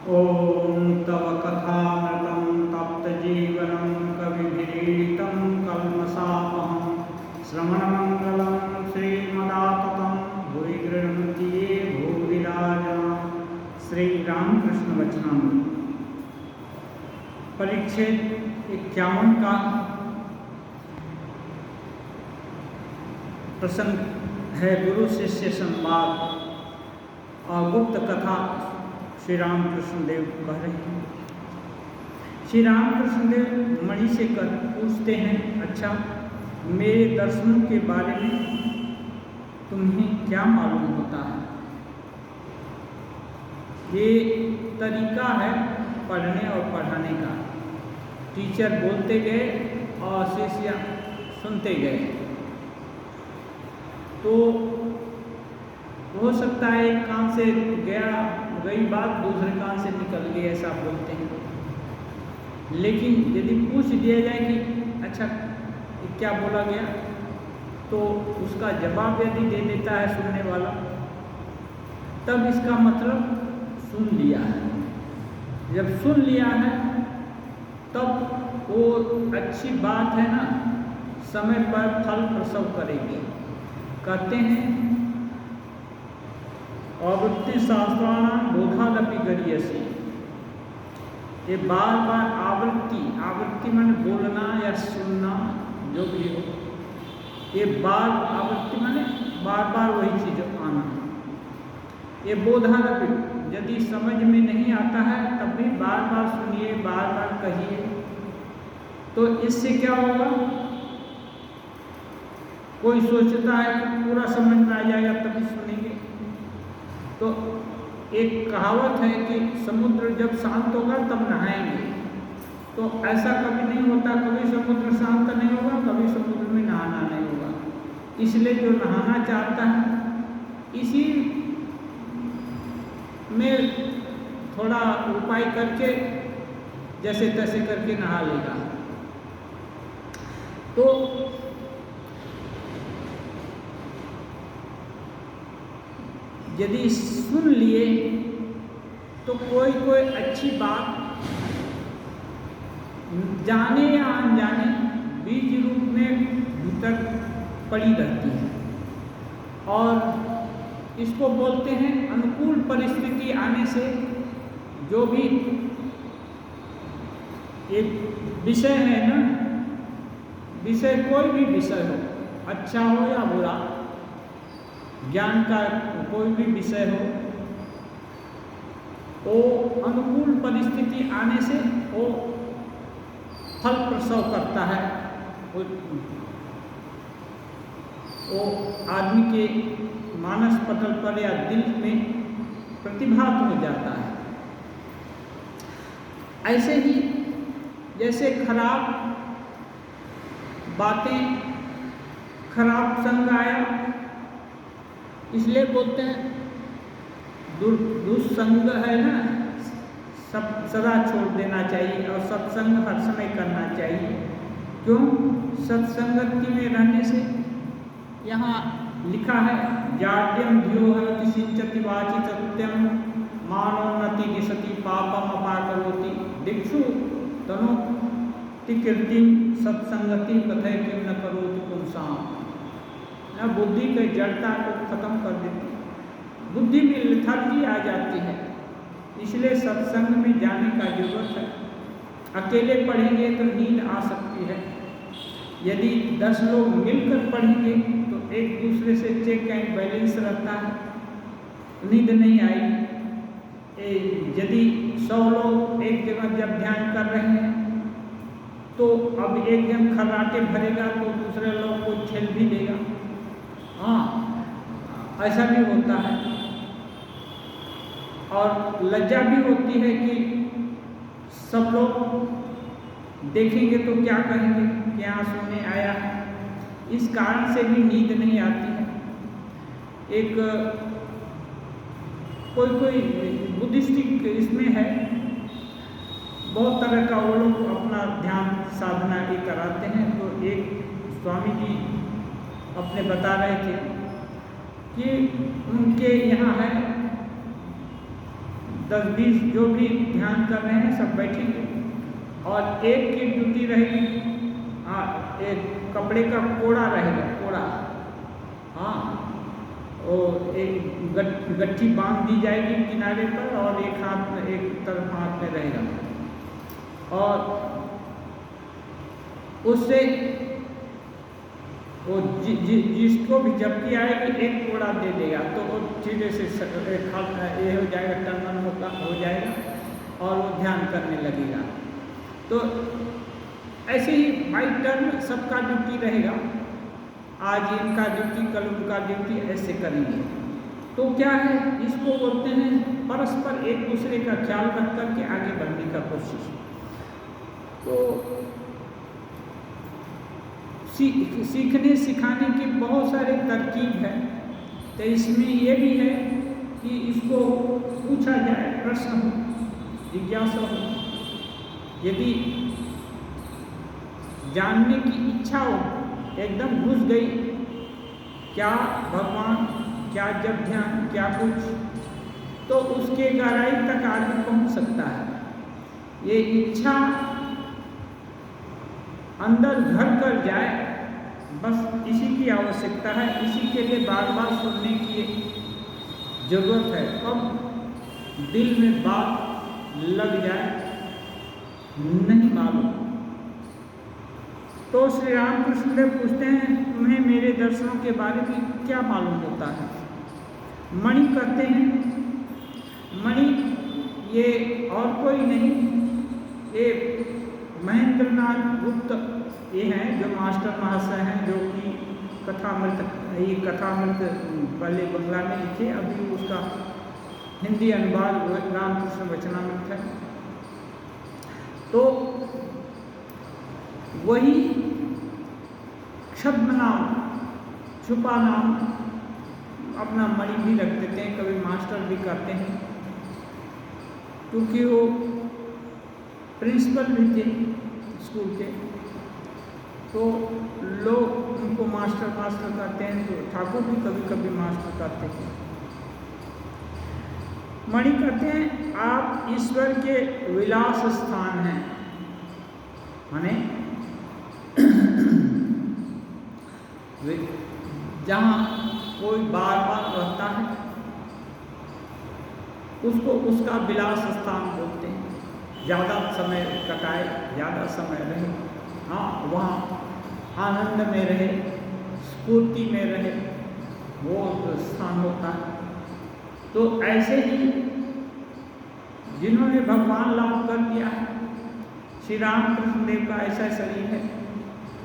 ॐ तव कथामृतं तप्तजीवनं कविभिरीडितं कल्मषापहं श्रवणमङ्गलं श्रीमदाततं भुवि गृह्णन्ति ये भूविराजना। श्री रामकृष्ण वचनामृत परिच्छेद 51 का प्रसंग है गुरु शिष्य संवाद और गुप्त कथा। श्री रामकृष्ण देव कह रहे हैं। श्री रामकृष्ण देव मणि से पूछते हैं, अच्छा मेरे दर्शनों के बारे में तुम्हें क्या मालूम होता है? ये तरीका है पढ़ने और पढ़ाने का। टीचर बोलते गए और शिष्य सुनते गए, तो हो सकता है एक कान से गई बात दूसरे कान से निकल गई, ऐसा बोलते हैं। लेकिन यदि पूछ दिया जाए कि अच्छा क्या बोला गया, तो उसका जवाब यदि दे देता है सुनने वाला, तब इसका मतलब सुन लिया है। जब सुन लिया है तब वो अच्छी बात है ना, समय पर फल प्रसव करेगी। कहते हैं आवृत्ति शास्त्राणां बोधादपि गरीयसी। ये बार बार आवृत्ति माने बोलना या सुनना, जो भी हो, ये आवृत्ति माने बार बार वही चीज आना। ये बोधादपि, यदि समझ में नहीं आता है तब भी बार बार सुनिए, बार बार कहिए, तो इससे क्या होगा? कोई सोचता है कि पूरा समझ में आ जाएगा तभी सुनेंगे। तो एक कहावत है कि समुद्र जब शांत होगा तब नहाएंगे, तो ऐसा कभी नहीं होता। कभी समुद्र शांत नहीं होगा, कभी समुद्र में नहाना नहीं होगा। इसलिए जो नहाना चाहता है इसी में थोड़ा उपाय करके जैसे तैसे करके नहा लेगा। तो यदि सुन लिए तो कोई अच्छी बात जाने या अनजाने बीज रूप में भीतर पड़ी रहती है, और इसको बोलते हैं अनुकूल परिस्थिति आने से जो भी एक विषय है ना, विषय कोई भी विषय हो, अच्छा हो या बुरा, ज्ञान का कोई भी विषय हो, वो अनुकूल परिस्थिति आने से वो फल प्रसव करता है। वो आदमी के मानस पटल पर या दिल में प्रतिभात हो जाता है। ऐसे ही जैसे खराब बातें, खराब संग आया, इसलिए बोलते हैं दुस्संग है ना, सब सदा छोड़ देना चाहिए और सत्संग हर समय करना चाहिए। क्यों? सत्संगति में रहने से, यहाँ लिखा है जाड्यम धियो हरति सिंचति वाचि सत्यम मानोन्नति दिशति पापम अपाकरोति दिक्षु तनोति कीर्तिम सत्संगति कथय किम न करोति पुंसाम। न बुद्धि के जड़ता को खत्म कर देती, बुद्धि में लेथार्जी आ जाती है। इसलिए सत्संग में जाने का जरूरत है। अकेले पढ़ेंगे तो नींद आ सकती है, यदि 10 लोग मिलकर पढ़ेंगे तो एक दूसरे से चेक एंड बैलेंस रहता है, नींद नहीं आएगी। यदि 100 लोग एक जगह जब ध्यान कर रहे हैं तो अब एक जन खर्राटे भरेगा तो दूसरे लोग को छेल भी देगा। हाँ, ऐसा भी होता है। और लज्जा भी होती है कि सब लोग देखेंगे तो क्या कहेंगे, क्या सुनने आया है। इस कारण से भी नींद नहीं आती है। एक कोई बुद्धिस्टिक इसमें है, बहुत तरह का वो लोग अपना ध्यान साधना ये कराते हैं। तो एक स्वामी जी अपने बता रहे थे कि उनके यहाँ है 10-20 जो भी ध्यान कर रहे हैं सब बैठेंगे और एक की ड्यूटी रहेगी, एक कपड़े का कोड़ा रहेगा, कोड़ा, हाँ, और एक गट्ठी बांध दी जाएगी किनारे पर और एक हाथ में, एक तरफ हाथ में रहेगा और उससे वो जिसको भी झपकी आएगी एक कोड़ा दे देगा तो वो सीधे से ये हो जाएगा, टर्न हो जाएगा और वो ध्यान करने लगेगा। तो ऐसे ही बाई टर्न सबका ड्यूटी रहेगा, आज इनका ड्यूटी कल उनका ड्यूटी, ऐसे करेंगे। तो क्या है, इसको बोलते हैं परस्पर एक दूसरे का ख्याल रख करके आगे बढ़ने का कोशिश। तो सीखने सिखाने की बहुत सारे तरकीब है, तो इसमें ये भी है कि इसको पूछा जाए, प्रश्न हो, जिज्ञासा हो, यदि जानने की इच्छा हो, एकदम घुस गई, क्या भगवान, क्या जब ध्यान, क्या कुछ, तो उसके गहराई तक आदमी पहुंच सकता है। ये इच्छा अंदर घर कर जाए, बस इसी की आवश्यकता है, इसी के लिए बार बार सुनने की जरूरत है। अब दिल में बात लग जाए नहीं मालूम। तो श्री रामकृष्ण देव पूछते हैं, तुम्हें मेरे दर्शनों के बारे में क्या मालूम होता है? मणि कहते हैं, मणि ये और कोई नहीं, ये महेंद्रनाथ गुप्त ये हैं जो मास्टर महाशय हैं, जो कि कथामृत पहले बंगला में लिखे, अभी उसका हिंदी अनुवाद रामकृष्ण वचनामृत है। तो वही छद्म नाम, छुपा नाम अपना मणि भी रख देते हैं, कभी मास्टर भी करते हैं, क्योंकि वो प्रिंसिपल भी थे स्कूल के, तो लोग उनको मास्टर करते हैं, तो ठाकुर भी कभी कभी मास्टर करते थे। मणि कहते हैं आप ईश्वर के विलास स्थान हैं, माने जहाँ कोई बार बार रहता है उसको उसका विलास स्थान बोलते हैं। ज़्यादा समय कटाए, ज़्यादा समय रहे, हाँ, वहाँ आनंद में रहे, स्फूर्ति में रहे, वो स्थान होता है। तो ऐसे ही जिन्होंने भगवान लाभ कर दिया है, श्री रामकृष्ण देव का ऐसा शरीर है,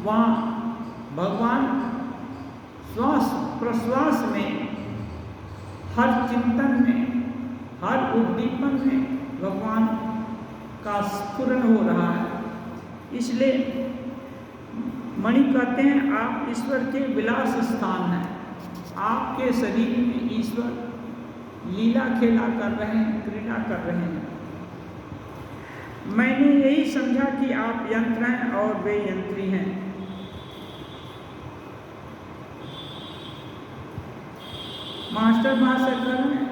वहाँ भगवान श्वास प्रश्वास में, हर चिंतन में, हर उद्दीपन में भगवान का स्फुरन हो रहा है। इसलिए मणि कहते हैं आप ईश्वर के विलास स्थान हैं, आपके शरीर में ईश्वर लीला खेला कर रहे हैं, क्रीड़ा कर रहे हैं। मैंने यही समझा कि आप यंत्र हैं और वे यंत्री हैं। मास्टर महाशय कह रहे हैं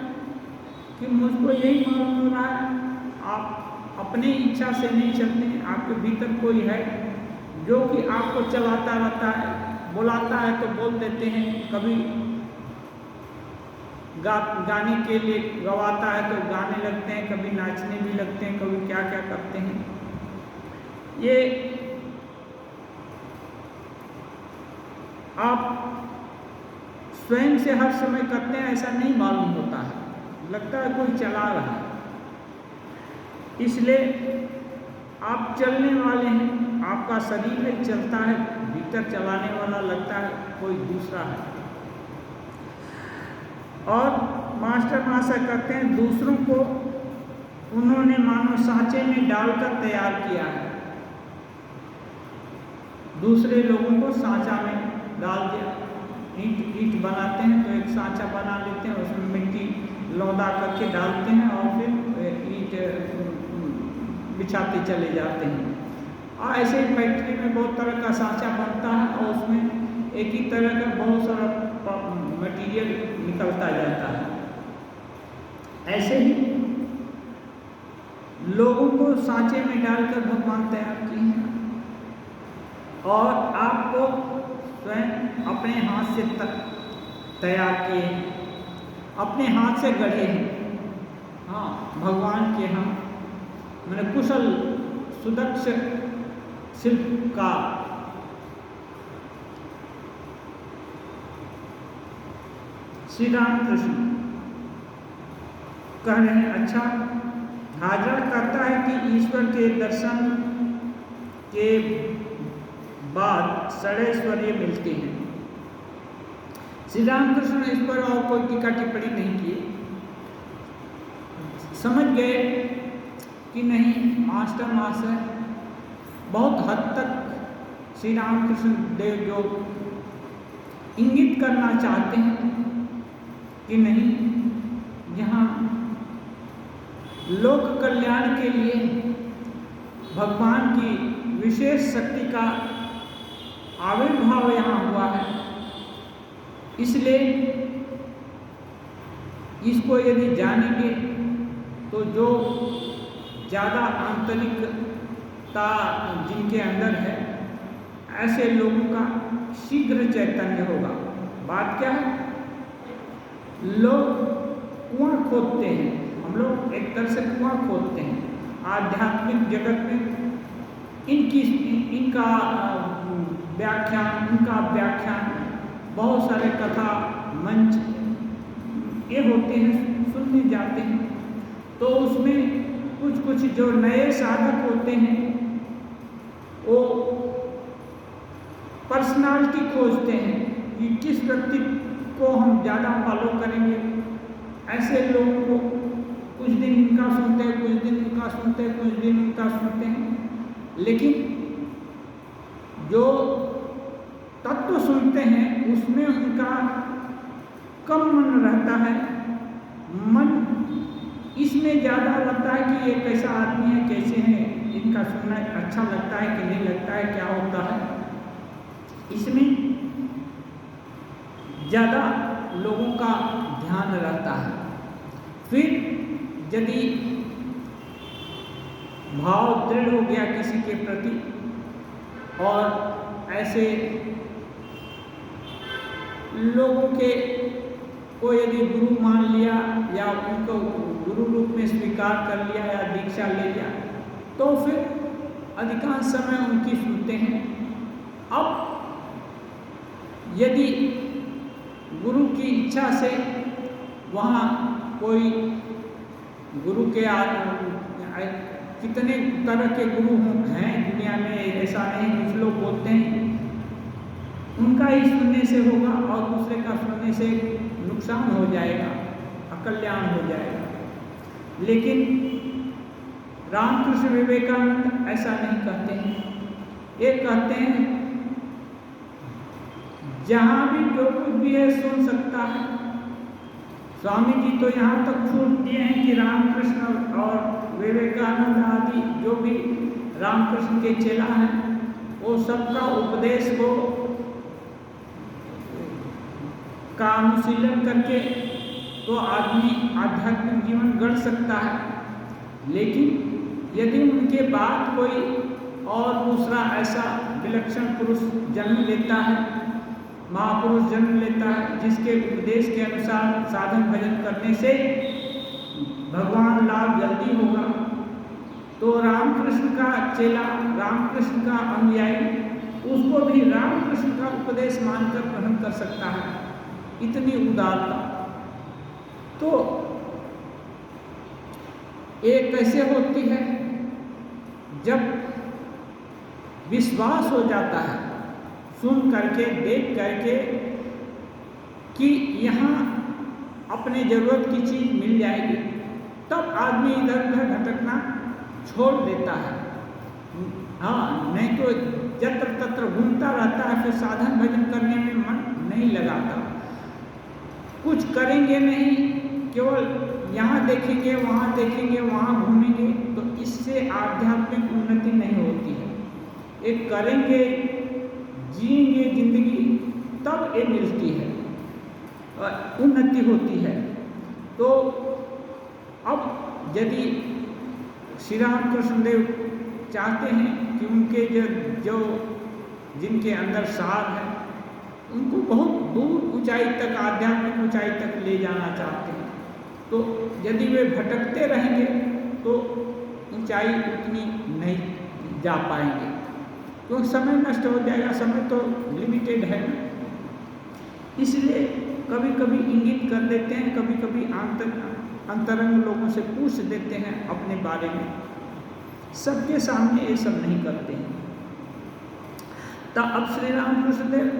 कि मुझको यही मालूम हो रहा है, आप अपनी इच्छा से नहीं चलते, आपके भीतर कोई है जो कि आपको चलाता रहता है, बुलाता है तो बोल देते हैं, कभी गाने के लिए गवाता है तो गाने लगते हैं, कभी नाचने भी लगते हैं, कभी क्या क्या करते हैं। ये आप स्वयं से हर समय करते हैं ऐसा नहीं मालूम होता है, लगता है कोई चला रहा है। इसलिए आप चलने वाले हैं, आपका शरीर ही चलता है, भीतर चलाने वाला लगता है कोई दूसरा है। और मास्टर महाशय कहते हैं दूसरों को उन्होंने मानो सांचे में डालकर तैयार किया है, दूसरे लोगों को सांचा में डाल दिया। ईंट बनाते हैं तो एक सांचा बना लेते हैं, उसमें मिट्टी लौदा करके डालते हैं और फिर ईंट बिछाते चले जाते हैं। और ऐसे ही फैक्ट्री में बहुत तरह का सांचा बनता है और उसमें एक ही तरह का बहुत सारा मटेरियल निकलता जाता है। ऐसे ही लोगों को सांचे में डालकर भगवान तैयार किए हैं और आपको स्वयं अपने हाथ से तैयार किए हैं, अपने हाथ से गढ़े हैं। हाँ, भगवान के हम मैंने कुशल सुदक्ष शिल्पकार। श्री रामकृष्ण कह रहे हैं, अच्छा, हाजरा कहता है कि ईश्वर के दर्शन के बाद षडैश्वर्य मिलते हैं। श्री रामकृष्ण ने इस पर और कोई टीका टिप्पणी नहीं की, समझ गए कि नहीं, मास्टर महाशय बहुत हद तक श्री रामकृष्ण देव जो इंगित करना चाहते हैं कि नहीं, यहाँ लोक कल्याण के लिए भगवान की विशेष शक्ति का आविर्भाव यहाँ हुआ है, इसलिए इसको यदि जानेंगे तो जो ज़्यादा आंतरिकता जिनके अंदर है, ऐसे लोगों का शीघ्र चैतन्य होगा। बात क्या है, लोग कुआं खोदते हैं, हम लोग एक तरह से कुआं खोदते हैं आध्यात्मिक जगत में। इनका व्याख्यान बहुत सारे कथा मंच ये होते हैं, सुनने जाते हैं, तो उसमें कुछ जो नए साधक होते हैं वो पर्सनालिटी खोजते हैं कि किस व्यक्ति को हम ज़्यादा फॉलो करेंगे। ऐसे लोगों को कुछ दिन इनका सुनते हैं, कुछ दिन उनका सुनते हैं, कुछ दिन उनका सुनते हैं, लेकिन जो तत्व सुनते हैं उसमें उनका कम मन रहता है। मन इसमें ज़्यादा लगता है कि ये कैसा आदमी है, कैसे हैं, इनका सुनना अच्छा लगता है कि नहीं लगता है, क्या होता है, इसमें ज़्यादा लोगों का ध्यान रहता है। फिर यदि भाव दृढ़ हो गया किसी के प्रति और ऐसे लोगों को यदि गुरु मान लिया या उनको गुरु रूप में स्वीकार कर लिया या दीक्षा ले लिया, तो फिर अधिकांश समय उनकी सुनते हैं। अब यदि गुरु की इच्छा से वहाँ कोई गुरु के कितने तरह के गुरु हैं दुनिया में, ऐसा नहीं, कुछ लोग बोलते हैं उनका ही सुनने से होगा और दूसरे का सुनने से नुकसान हो जाएगा, अकल्याण हो जाएगा। लेकिन रामकृष्ण विवेकानंद ऐसा नहीं कहते हैं। ये कहते हैं जहाँ भी जो कुछ भी है सुन सकता है। स्वामी जी तो यहाँ तक छूट दिए हैं कि रामकृष्ण और विवेकानंद आदि जो भी रामकृष्ण के चेला हैं वो सबका उपदेश का अनुशीलन करके तो आदमी आध्यात्मिक जीवन गढ़ सकता है। लेकिन यदि उनके बाद कोई और दूसरा ऐसा विलक्षण पुरुष जन्म लेता है, महापुरुष जन्म लेता है, जिसके उपदेश के अनुसार साधन भजन करने से भगवान लाभ जल्दी होगा, तो रामकृष्ण का चेला, रामकृष्ण का अनुयायी उसको भी रामकृष्ण का उपदेश मानकर ग्रहण कर सकता है। इतनी उदारता तो ये कैसे होती है, जब विश्वास हो जाता है सुन करके, देख करके कि यहाँ अपने ज़रूरत की चीज़ मिल जाएगी, तब आदमी इधर उधर भटकना छोड़ देता है। हाँ, नहीं तो जत्र तत्र घूमता रहता है, फिर साधन भजन करने में मन नहीं लगाता, कुछ करेंगे नहीं, केवल यहाँ देखेंगे, वहाँ देखेंगे, वहाँ घूमेंगे, तो इससे आध्यात्मिक उन्नति नहीं होती है। एक करेंगे, जिएंगे जिंदगी, तब ये मिलती है, उन्नति होती है। तो अब यदि श्री रामकृष्ण देव चाहते हैं कि उनके जो जिनके अंदर सार है उनको बहुत दूर ऊंचाई तक, आध्यात्मिक ऊंचाई तक ले जाना चाहते हैं। तो यदि वे भटकते रहेंगे तो ऊंचाई उतनी नहीं जा पाएंगे, क्योंकि समय नष्ट हो जाएगा, समय तो लिमिटेड है। इसलिए कभी कभी इंगित कर देते हैं, कभी कभी अंतरंग लोगों से पूछ देते हैं अपने बारे में, सबके सामने ये सब नहीं करते हैं। तो अब श्री रामकृष्ण देव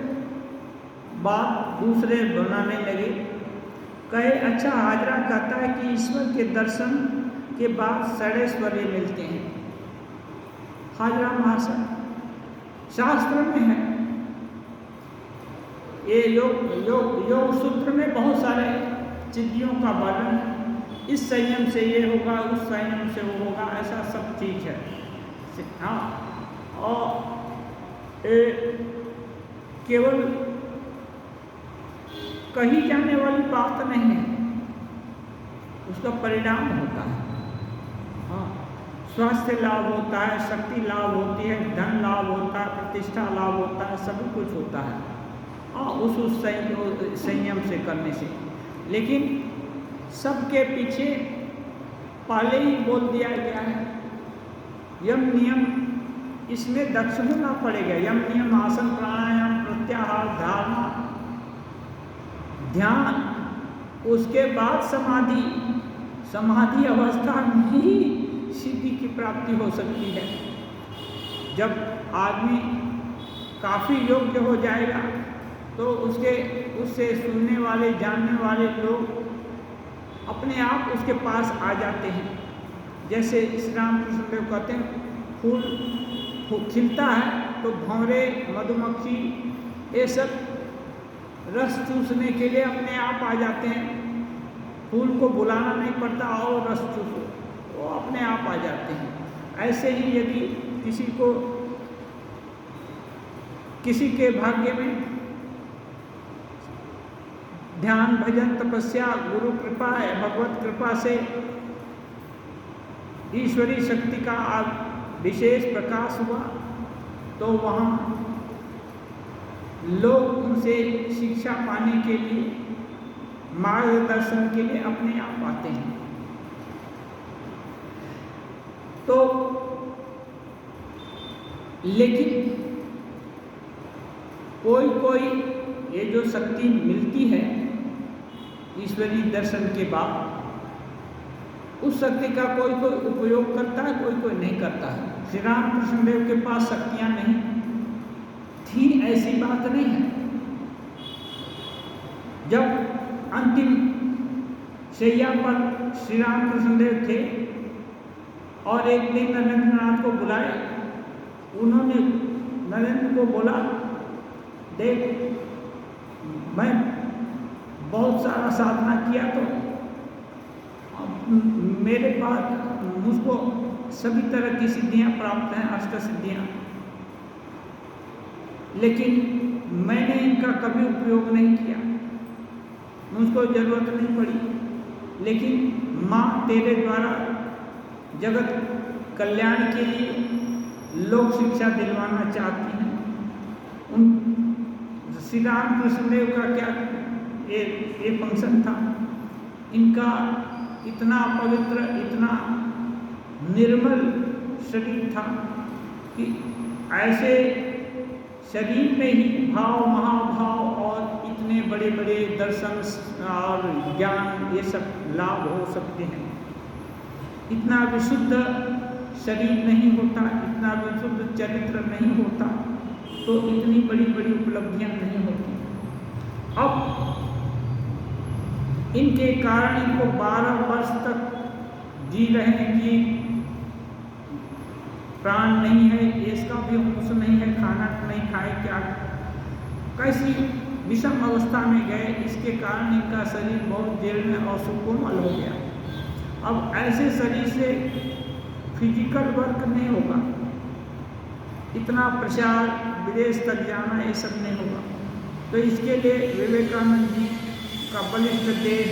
बात दूसरे बनाने लगे। कहे अच्छा, हाजरा कहता है कि ईश्वर के दर्शन के बाद षडैश्वर्य मिलते हैं। हाजरा महाशय, शास्त्र में है, ये योग सूत्र में बहुत सारे चीज़ों का वर्णन है। इस संयम से ये होगा, उस संयम से वो होगा, ऐसा सब चीज़ है। हाँ, और केवल कही जाने वाली बात नहीं है, उसका परिणाम होता है। हाँ, स्वास्थ्य लाभ होता है, शक्ति लाभ होती है, धन लाभ होता है, प्रतिष्ठा लाभ होता है, सभी कुछ होता है। हाँ, उस संयम से करने से। लेकिन सबके पीछे पहले ही बोल दिया गया है, यम नियम, इसमें दक्ष होना पड़ेगा। यम नियम, आसन, प्राणायाम, प्रत्याहार, धारणा, ध्यान, उसके बाद समाधि। समाधि अवस्था में ही सिद्धि की प्राप्ति हो सकती है। जब आदमी काफ़ी योग्य हो जाएगा तो उससे सुनने वाले, जानने वाले लोग अपने आप उसके पास आ जाते हैं। जैसे श्री रामकृष्ण देव कहते हैं, फूल खिलता है तो भंवरे, मधुमक्खी, ये सब रस चूसने के लिए अपने आप आ जाते हैं। फूल को बुलाना नहीं पड़ता, आओ रस चूसो, वो अपने आप आ जाते हैं। ऐसे ही यदि किसी के भाग्य में ध्यान, भजन, तपस्या, गुरु कृपा है, भगवत कृपा से ईश्वरी शक्ति का विशेष प्रकाश हुआ, तो वहाँ लोग उनसे शिक्षा पाने के लिए, मार्गदर्शन के लिए अपने आप आते हैं। तो लेकिन कोई ये जो शक्ति मिलती है ईश्वरीय दर्शन के बाद, उस शक्ति का कोई उपयोग करता है, कोई नहीं करता है। श्री रामकृष्ण देव के पास शक्तियाँ नहीं थी, ऐसी बात नहीं है। जब अंतिम शैया पर श्री रामकृष्ण देव थे और एक दिन नरेंद्रनाथ को बुलाए, उन्होंने नरेंद्र को बोला, देख, मैं बहुत सारा साधना किया तो मेरे पास मुझको सभी तरह की सिद्धियां प्राप्त हैं, अष्ट सिद्धियां, लेकिन मैंने इनका कभी उपयोग नहीं किया, मुझको जरूरत नहीं पड़ी। लेकिन माँ तेरे द्वारा जगत कल्याण के लिए लोक शिक्षा दिलवाना चाहती हैं। उन श्री रामकृष्ण देव का क्या ये फंक्शन था, इनका इतना पवित्र, इतना निर्मल शरीर था कि ऐसे शरीर में ही भाव, महाभाव और इतने बड़े बड़े दर्शन और ज्ञान, ये सब लाभ हो सकते हैं। इतना विशुद्ध शरीर नहीं होता, इतना विशुद्ध चरित्र नहीं होता, तो इतनी बड़ी बड़ी उपलब्धियां नहीं होती। अब इनके कारण इनको 12 वर्ष तक जी रहे हैं कि प्राण नहीं है, इसका भी होश नहीं है, खाना नहीं खाए, क्या कैसी विषम अवस्था में गए। इसके कारण इनका शरीर बहुत जीर्ण और सुकोमल हो गया। अब ऐसे शरीर से फिजिकल वर्क नहीं होगा, इतना प्रचार, विदेश तक जाना, ये सब नहीं होगा। तो इसके लिए विवेकानंद जी का बलिष्ठ देह,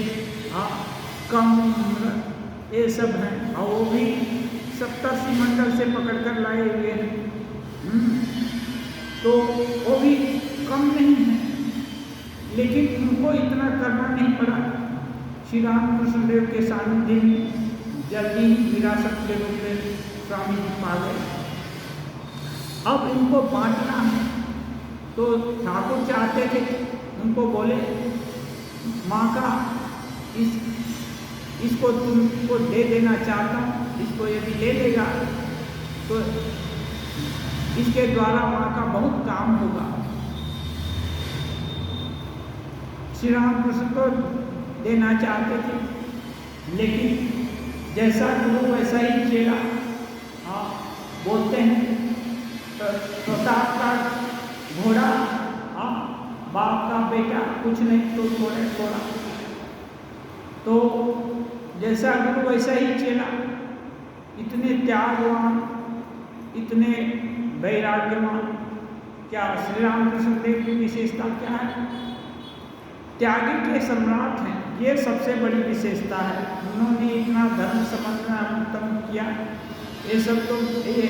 कम उम्र, ये सब हैं, और वो भी मंडल से पकड़ कर लाए हुए हैं, तो वो भी कम नहीं है, लेकिन उनको इतना करना नहीं पड़ा। श्री रामकृष्ण देव के सानिध्य में जल्दी ही विरासत के रूप में स्वामी जी पा गए। अब इनको बांटना है, तो ठाकुर चाहते थे, उनको बोले माँ का इसको तुमको दे देना चाहता हूँ, इसको यदि ले लेगा तो इसके द्वारा माँ का बहुत काम होगा। श्री रामकृष्ण को देना चाहते थे, लेकिन जैसा गुरु वैसा ही चेला। बोलते हैं प्रताप का घोड़ा, बाप का बेटा कुछ नहीं तो थोड़ा। तो जैसा गुरु वैसा ही चेला। इतने त्यागवान, इतने वैराग्यवान। क्या श्री रामकृष्ण देव की विशेषता क्या है? त्यागी के सम्राट हैं, ये सबसे बड़ी विशेषता है। उन्होंने इतना धर्म समझना उत्तम किया, ये सब तो ये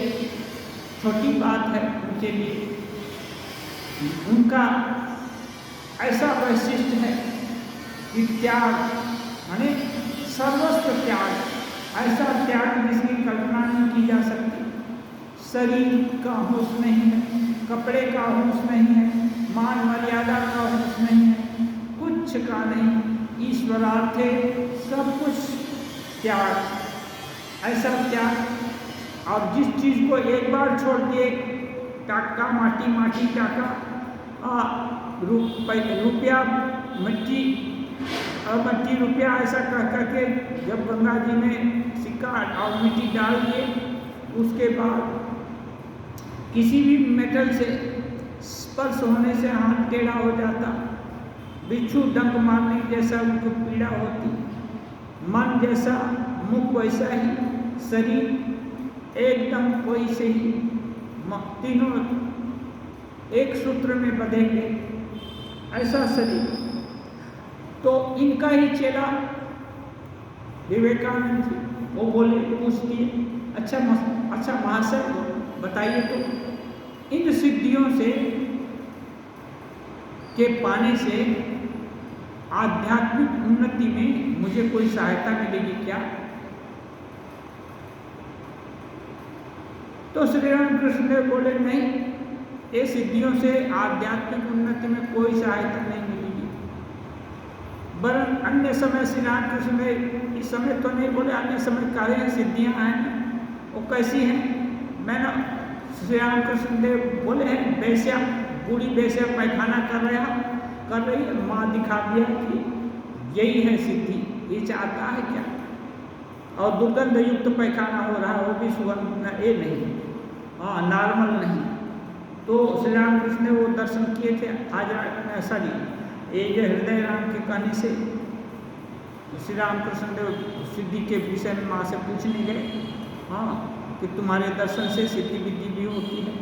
छोटी बात है उनके लिए। उनका ऐसा वैशिष्ट है कि त्याग माने सर्वस्व त्याग, ऐसा त्याग जिसकी कल्पना नहीं की जा सकती। शरीर का होश नहीं है, कपड़े का होश नहीं है, मान मर्यादा का होश नहीं है, कुछ का नहीं, ईश्वरार्थे सब कुछ त्याग, ऐसा त्याग। और जिस चीज़ को एक बार छोड़ दिए, टाका माटी टाका, रुपया मट्टी रुपया ऐसा कह करके जब गंगा जी में सिक्का और मिट्टी डाल दिए, उसके बाद किसी भी मेटल से स्पर्श होने से हाथ टेढ़ा हो जाता, बिच्छू डंक मारने जैसा उनको पीड़ा होती, मन जैसा मुख वैसा ही, शरीर एकदम वैसे ही, तीनों एक सूत्र में बंधेंगे, ऐसा शरीर। तो इनका ही चेला विवेकानंद थे, वो बोले, पूछती है, अच्छा महाशय बताइए तो इन सिद्धियों से के पाने से आध्यात्मिक उन्नति में मुझे कोई सहायता मिलेगी क्या? तो श्री रामकृष्ण देव बोले, नहीं, ये सिद्धियों से आध्यात्मिक उन्नति में कोई सहायता नहीं मिलेगी। वरन अन्य समय श्री रामकृष्ण देव इस समय तो नहीं बोले, अन्य समय कार्य सिद्धियां हैं, वो कैसी हैं? मैंने श्री रामकृष्ण देव बोले हैं, वैश्या, बूढ़ी वैश्या पैखाना कर रही है, माँ दिखा दिया कि यही है सिद्धि, ये चाहता है क्या? और दुर्गंध युक्त पैखाना हो रहा है, वो भी सुगंध ये नहीं, नॉर्मल नहीं। तो श्री रामकृष्ण ने वो दर्शन किए थे। आज सॉरी, ये जो हृदय राम के कहने से श्री रामकृष्ण देव सिद्धि के विषय में माँ से पूछने गए, कि तुम्हारे दर्शन से सिद्धि विद्धि भी होती है।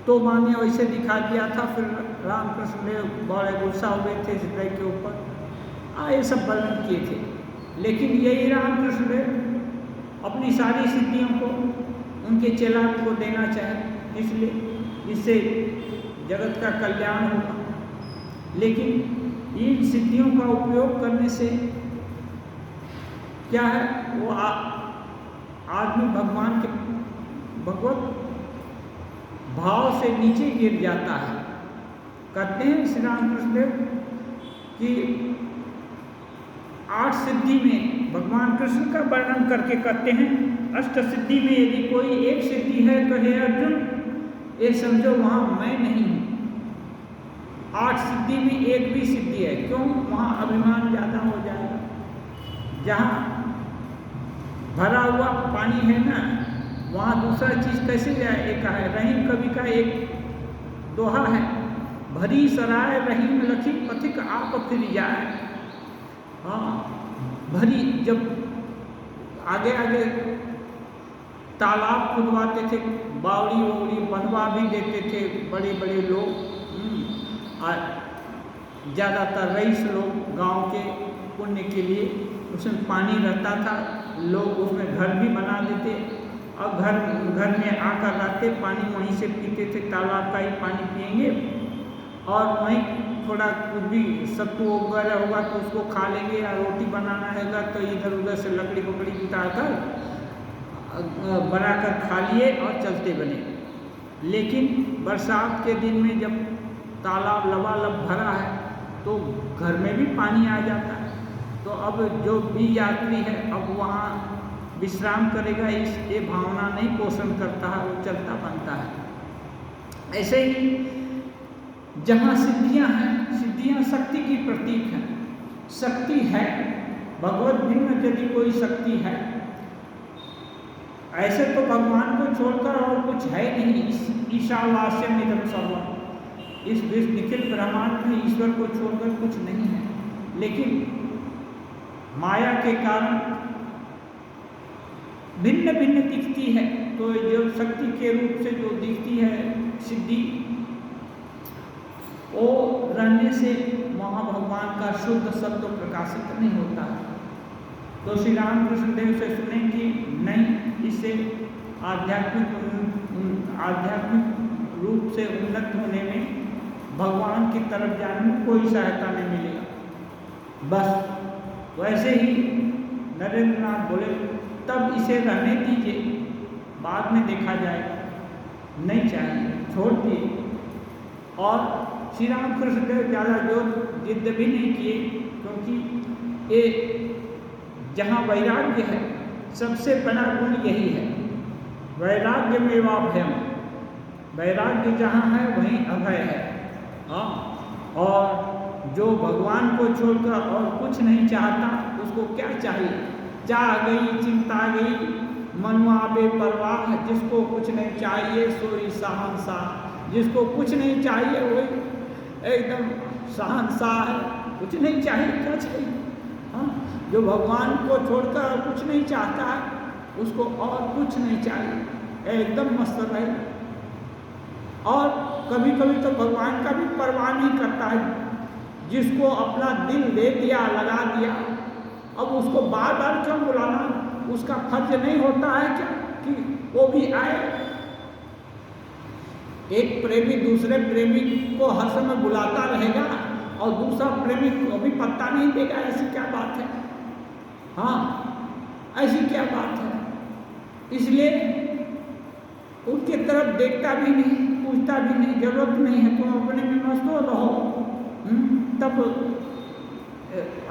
तो माँ ने वैसे दिखा दिया था। फिर रामकृष्ण देव बड़े गुस्सा हुए थे हृदय के ऊपर, ये सब वर्णन किए थे। लेकिन यही रामकृष्ण देव अपनी सारी सिद्धियों को उनके चेला को देना चाहे, इसलिए इससे जगत का कल्याण होगा। लेकिन इन सिद्धियों का उपयोग करने से क्या है, वो आदमी भगवान के भगवत भाव से नीचे गिर जाता है। कहते हैं श्री रामकृष्ण देव कि 8 सिद्धि में भगवान कृष्ण का वर्णन करके कहते हैं, अष्ट सिद्धि में यदि कोई एक सिद्धि है तो हे अर्जुन, ये समझो वहाँ मैं नहीं हूँ। 8 सिद्धि में एक भी सिद्धि है, क्यों? वहाँ अभिमान ज़्यादा हो जाएगा। जहाँ भरा हुआ पानी है ना, वहाँ दूसरा चीज़ कैसे जाए? एक है रहीम कवि का एक दोहा है, भरी सराय रहीम लखी पथिक आप फिर जाए। भरी, जब आगे आगे तालाब खुदवाते थे, बावड़ी वोवड़ी बनवा भी देते थे बड़े बड़े लोग, ज़्यादातर रईस लोग गांव के पुण्य के लिए, उसमें पानी रहता था, लोग उसमें घर भी बना देते और घर में आकर रहते, पानी वहीं से पीते थे, तालाब का ही पानी पिएंगे और वहीं थोड़ा कुछ भी सत्तू वगैरह होगा तो उसको खा लेंगे, या रोटी बनाना रहेगा तो इधर उधर से लकड़ी पकड़ी उतारकर बनाकर खा लिए और चलते बने। लेकिन बरसात के दिन में जब तालाब लबालब भरा है तो घर में भी पानी आ जाता है, तो अब जो भी यात्री है अब वहाँ विश्राम करेगा, इस ये भावना नहीं पोषण करता है, वो चलता बनता है। ऐसे ही जहाँ सिद्धियाँ हैं, सिद्धियाँ शक्ति की प्रतीक हैं। शक्ति है, भगवत भिन्न यदि कोई शक्ति है, ऐसे तो भगवान को छोड़कर और कुछ है नहीं। ईशावास्यम इदं सर्वम्, इस विश्व निखिल ब्रह्मांड में ईश्वर को छोड़कर कुछ नहीं है। लेकिन माया के कारण भिन्न भिन्न दिखती है, तो जो शक्ति के रूप से जो दिखती है सिद्धि, वो रहने से महाभगवान का शुद्ध सत्व प्रकाशित नहीं होता है। तो श्री रामकृष्ण देव से सुने कि नहीं, इससे आध्यात्मिक रूप से उन्नत होने में, भगवान की तरफ जाने में कोई सहायता नहीं मिलेगा। बस वैसे ही नरेंद्र नाथ बोले तब इसे रहने दीजिए, बाद में देखा जाएगा, नहीं चाहिए, छोड़ दिए। और श्री रामकृष्ण देव ज़्यादा जोर जिद भी नहीं किए, क्योंकि ये जहाँ वैराग्य है सबसे बड़ा गुण यही है, वैराग्य में वा भयम, वैराग्य जहाँ है वहीं अभय है। हाँ, और जो भगवान को छोड़कर और कुछ नहीं चाहता उसको क्या चाहिए? चाह गई चिंता गई मनुआ बेपरवाह, जिसको कुछ नहीं चाहिए सोई शहंशाह, जिसको कुछ नहीं चाहिए वही एकदम शहंशाह है, कुछ नहीं चाहिए, क्या चाहिए? हाँ, जो भगवान को छोड़कर कुछ नहीं चाहता है उसको और कुछ नहीं चाहिए, एकदम मस्त रहे। और कभी कभी तो भगवान का भी परवाह नहीं करता है, जिसको अपना दिल दे दिया, लगा दिया, अब उसको बार बार क्यों बुलाना? उसका फर्ज नहीं होता है क्या कि वो भी आए? एक प्रेमी दूसरे प्रेमी को हर समय बुलाता रहेगा और दूसरा प्रेमी को भी पत्ता नहीं देगा, ऐसी क्या बात है? हाँ, ऐसी क्या बात है? इसलिए उनके तरफ देखता भी नहीं, पूछता भी नहीं, जरूरत नहीं है, तुम अपने में मस्त हो रहो। तब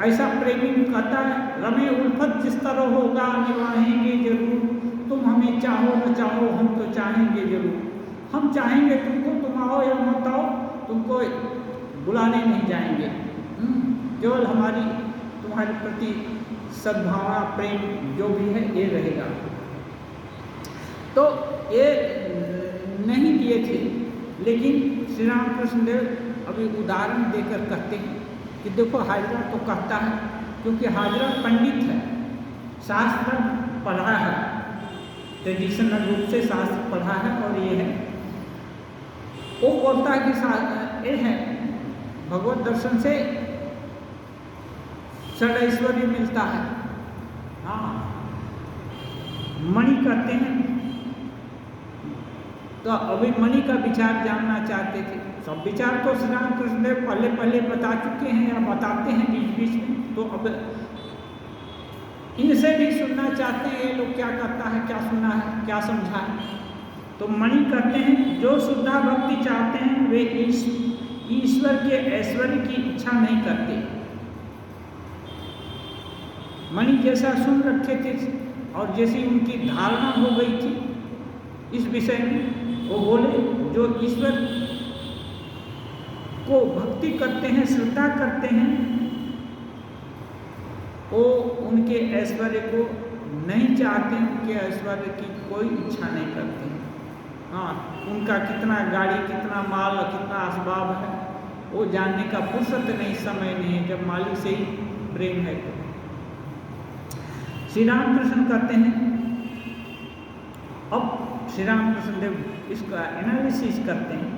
ऐसा प्रेमी कहता है रमे उल्फत जिस तरह होगा निभाएंगे जरूर, तुम हमें चाहो न चाहो हम तो चाहेंगे जरूर, हम चाहेंगे तुमको, तुम आओ या मत आओ, तुमको बुलाने नहीं जाएंगे, केवल हमारी तुम्हारे प्रति सद्भावना प्रेम जो भी है ये रहेगा। तो ये नहीं दिए थे, लेकिन श्री रामकृष्ण देव अभी उदाहरण देकर कहते हैं कि देखो हाजरा तो कहता है, क्योंकि हाजरा पंडित है, शास्त्र पढ़ा है, ट्रेडिशनल रूप से शास्त्र पढ़ा है, और ये है वो बोलता है कि ये है भगवत दर्शन से षडैश्वर्य मिलता है। हाँ, मणि कहते हैं, तो अभी मणि का विचार जानना चाहते थे। सब विचार तो श्री रामकृष्ण देव पहले बता चुके हैं या बताते हैं बीच बीच में, तो अब इनसे भी सुनना चाहते हैं ये लोग क्या करता है, क्या सुना है, क्या समझा है। तो मणि कहते हैं जो शुद्धा भक्ति चाहते हैं वे ईश्वर के ऐश्वर्य की इच्छा नहीं करते। मणि जैसा सुन रखे थे और जैसी उनकी धारणा हो गई थी इस विषय में, वो बोले जो ईश्वर को भक्ति करते हैं, श्रद्धा करते हैं, वो उनके ऐश्वर्य को नहीं चाहते, उनके ऐश्वर्य की कोई इच्छा नहीं करते। हाँ, उनका कितना गाड़ी, कितना माल, कितना असबाब है वो जानने का फुर्सत नहीं, समय नहीं है, जब मालिक से ही प्रेम है। तो श्री रामकृष्ण कहते हैं, अब श्री रामकृष्ण देव इसका एनालिसिस करते हैं,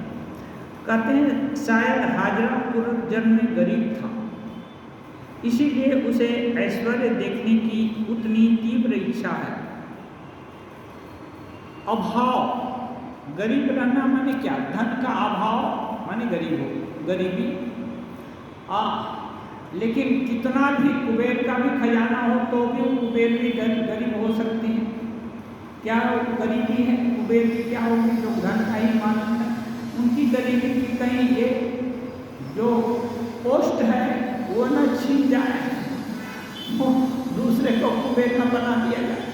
कहते हैं शायद हाजरा पूर्व जन्म में गरीब था, इसीलिए उसे ऐश्वर्य देखने की उतनी तीव्र इच्छा है। अभाव, गरीब रहना माने क्या? धन का अभाव माने गरीब हो, गरीबी। लेकिन कितना भी कुबेर का भी खजाना हो तो भी कुबेर भी गरीब हो सकते हैं। क्या गरीबी है कुबेर की? क्या होगी? जो धन का ही मानव है उनकी गरीबी की कहीं ये जो पोस्ट है वो न छीन जाए, वो दूसरे को कुबेर न बना दिया जाए,